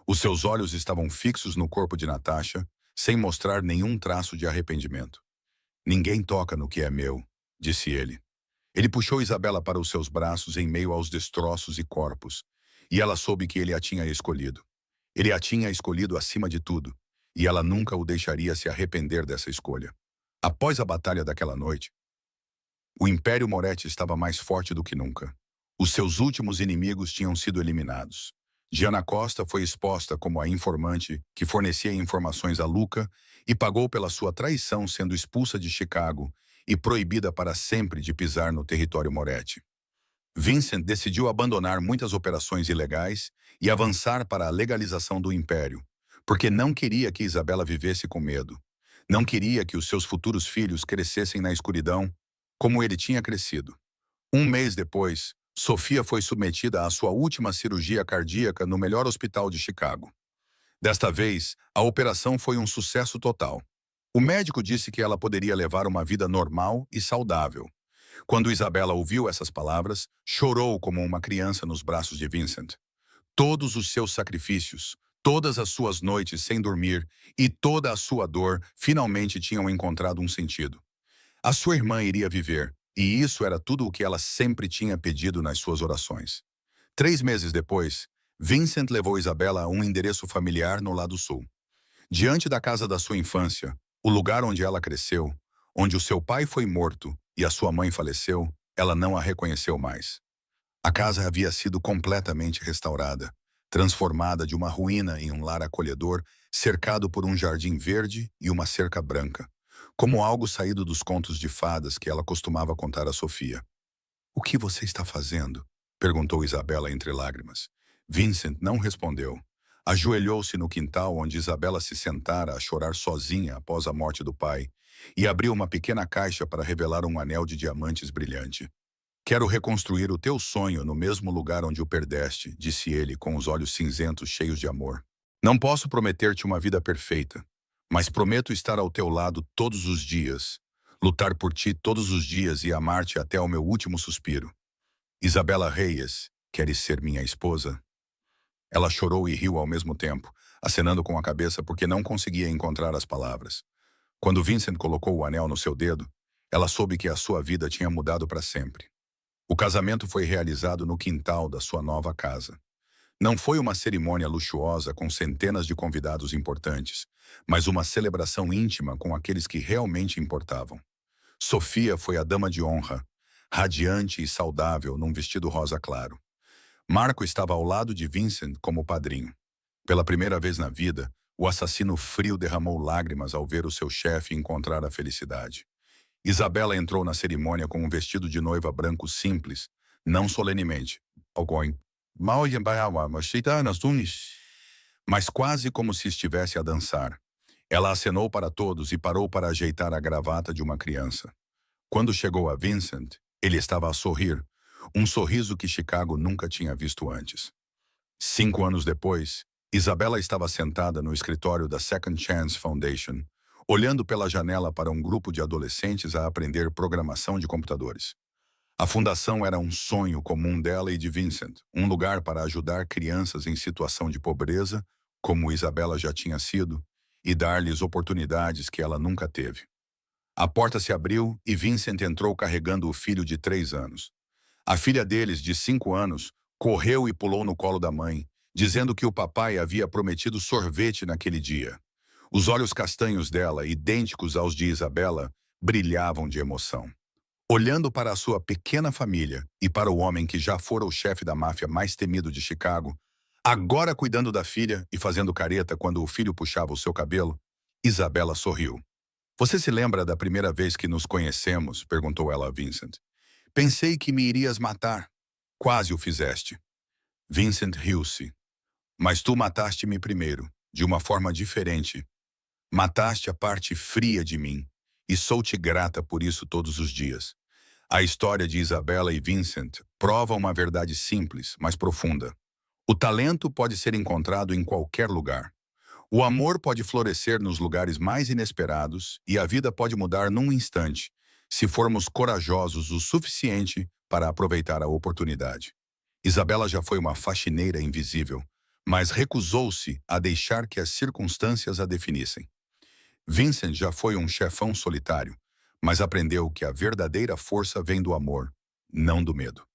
Os seus olhos estavam fixos no corpo de Natasha, sem mostrar nenhum traço de arrependimento. Ninguém toca no que é meu, disse ele. Ele puxou Isabela para os seus braços em meio aos destroços e corpos, e ela soube que ele a tinha escolhido. Ele a tinha escolhido acima de tudo, e ela nunca o deixaria se arrepender dessa escolha. Após a batalha daquela noite, o Império Moretti estava mais forte do que nunca. Os seus últimos inimigos tinham sido eliminados. Gianna Costa foi exposta como a informante que fornecia informações a Luca e pagou pela sua traição, sendo expulsa de Chicago e proibida para sempre de pisar no território Moretti. Vincent decidiu abandonar muitas operações ilegais e avançar para a legalização do Império, porque não queria que Isabela vivesse com medo. Não queria que os seus futuros filhos crescessem na escuridão, como ele tinha crescido. Um mês depois, Sofia foi submetida à sua última cirurgia cardíaca no melhor hospital de Chicago. Desta vez, a operação foi um sucesso total. O médico disse que ela poderia levar uma vida normal e saudável. Quando Isabela ouviu essas palavras, chorou como uma criança nos braços de Vincent. Todos os seus sacrifícios, todas as suas noites sem dormir e toda a sua dor finalmente tinham encontrado um sentido. A sua irmã iria viver, e isso era tudo o que ela sempre tinha pedido nas suas orações. 3 meses depois, Vincent levou Isabela a um endereço familiar no lado sul. Diante da casa da sua infância, O lugar onde ela cresceu, onde o seu pai foi morto e a sua mãe faleceu, ela não a reconheceu mais. A casa havia sido completamente restaurada, transformada de uma ruína em um lar acolhedor, cercado por um jardim verde e uma cerca branca, como algo saído dos contos de fadas que ela costumava contar a Sofia. "O que você está fazendo?" perguntou Isabela entre lágrimas. Vincent não respondeu. Ajoelhou-se no quintal onde Isabela se sentara a chorar sozinha após a morte do pai e abriu uma pequena caixa para revelar um anel de diamantes brilhante. "Quero reconstruir o teu sonho no mesmo lugar onde o perdeste", disse ele com os olhos cinzentos cheios de amor. "Não posso prometer-te uma vida perfeita, mas prometo estar ao teu lado todos os dias, lutar por ti todos os dias e amar-te até o meu último suspiro. Isabela Reyes, queres ser minha esposa?" Ela chorou e riu ao mesmo tempo, acenando com a cabeça porque não conseguia encontrar as palavras. Quando Vincent colocou o anel no seu dedo, ela soube que a sua vida tinha mudado para sempre. O casamento foi realizado no quintal da sua nova casa. Não foi uma cerimônia luxuosa com centenas de convidados importantes, mas uma celebração íntima com aqueles que realmente importavam. Sofia foi a dama de honra, radiante e saudável num vestido rosa claro. Marco estava ao lado de Vincent como padrinho. Pela primeira vez na vida, o assassino frio derramou lágrimas ao ver o seu chefe encontrar a felicidade. Isabela entrou na cerimônia com um vestido de noiva branco simples, não solenemente, mas quase como se estivesse a dançar. Ela acenou para todos e parou para ajeitar a gravata de uma criança. Quando chegou a Vincent, ele estava a sorrir, um sorriso que Chicago nunca tinha visto antes. 5 anos depois, Isabela estava sentada no escritório da Second Chance Foundation, olhando pela janela para um grupo de adolescentes a aprender programação de computadores. A fundação era um sonho comum dela e de Vincent, um lugar para ajudar crianças em situação de pobreza, como Isabela já tinha sido, e dar-lhes oportunidades que ela nunca teve. A porta se abriu e Vincent entrou carregando o filho de 3 anos. A filha deles, de 5 anos, correu e pulou no colo da mãe, dizendo que o papai havia prometido sorvete naquele dia. Os olhos castanhos dela, idênticos aos de Isabela, brilhavam de emoção. Olhando para a sua pequena família e para o homem que já fora o chefe da máfia mais temido de Chicago, agora cuidando da filha e fazendo careta quando o filho puxava o seu cabelo, Isabela sorriu. "Você se lembra da primeira vez que nos conhecemos?" perguntou ela a Vincent. "Pensei que me irias matar. Quase o fizeste." Vincent riu-se. "Mas tu mataste-me primeiro, de uma forma diferente. Mataste a parte fria de mim, e sou-te grata por isso todos os dias." A história de Isabela e Vincent prova uma verdade simples, mas profunda. O talento pode ser encontrado em qualquer lugar. O amor pode florescer nos lugares mais inesperados e a vida pode mudar num instante, se formos corajosos o suficiente para aproveitar a oportunidade. Isabela já foi uma faxineira invisível, mas recusou-se a deixar que as circunstâncias a definissem. Vincent já foi um chefão solitário, mas aprendeu que a verdadeira força vem do amor, não do medo.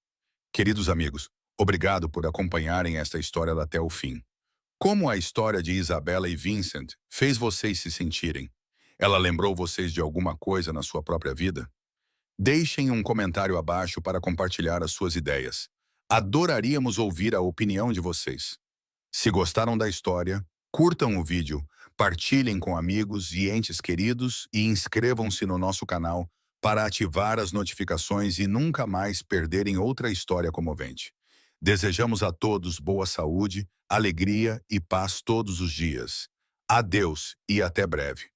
Queridos amigos, obrigado por acompanharem esta história até o fim. Como a história de Isabela e Vincent fez vocês se sentirem? Ela lembrou vocês de alguma coisa na sua própria vida? Deixem um comentário abaixo para compartilhar as suas ideias. Adoraríamos ouvir a opinião de vocês. Se gostaram da história, curtam o vídeo, partilhem com amigos e entes queridos e inscrevam-se no nosso canal para ativar as notificações e nunca mais perderem outra história comovente. Desejamos a todos boa saúde, alegria e paz todos os dias. Adeus e até breve.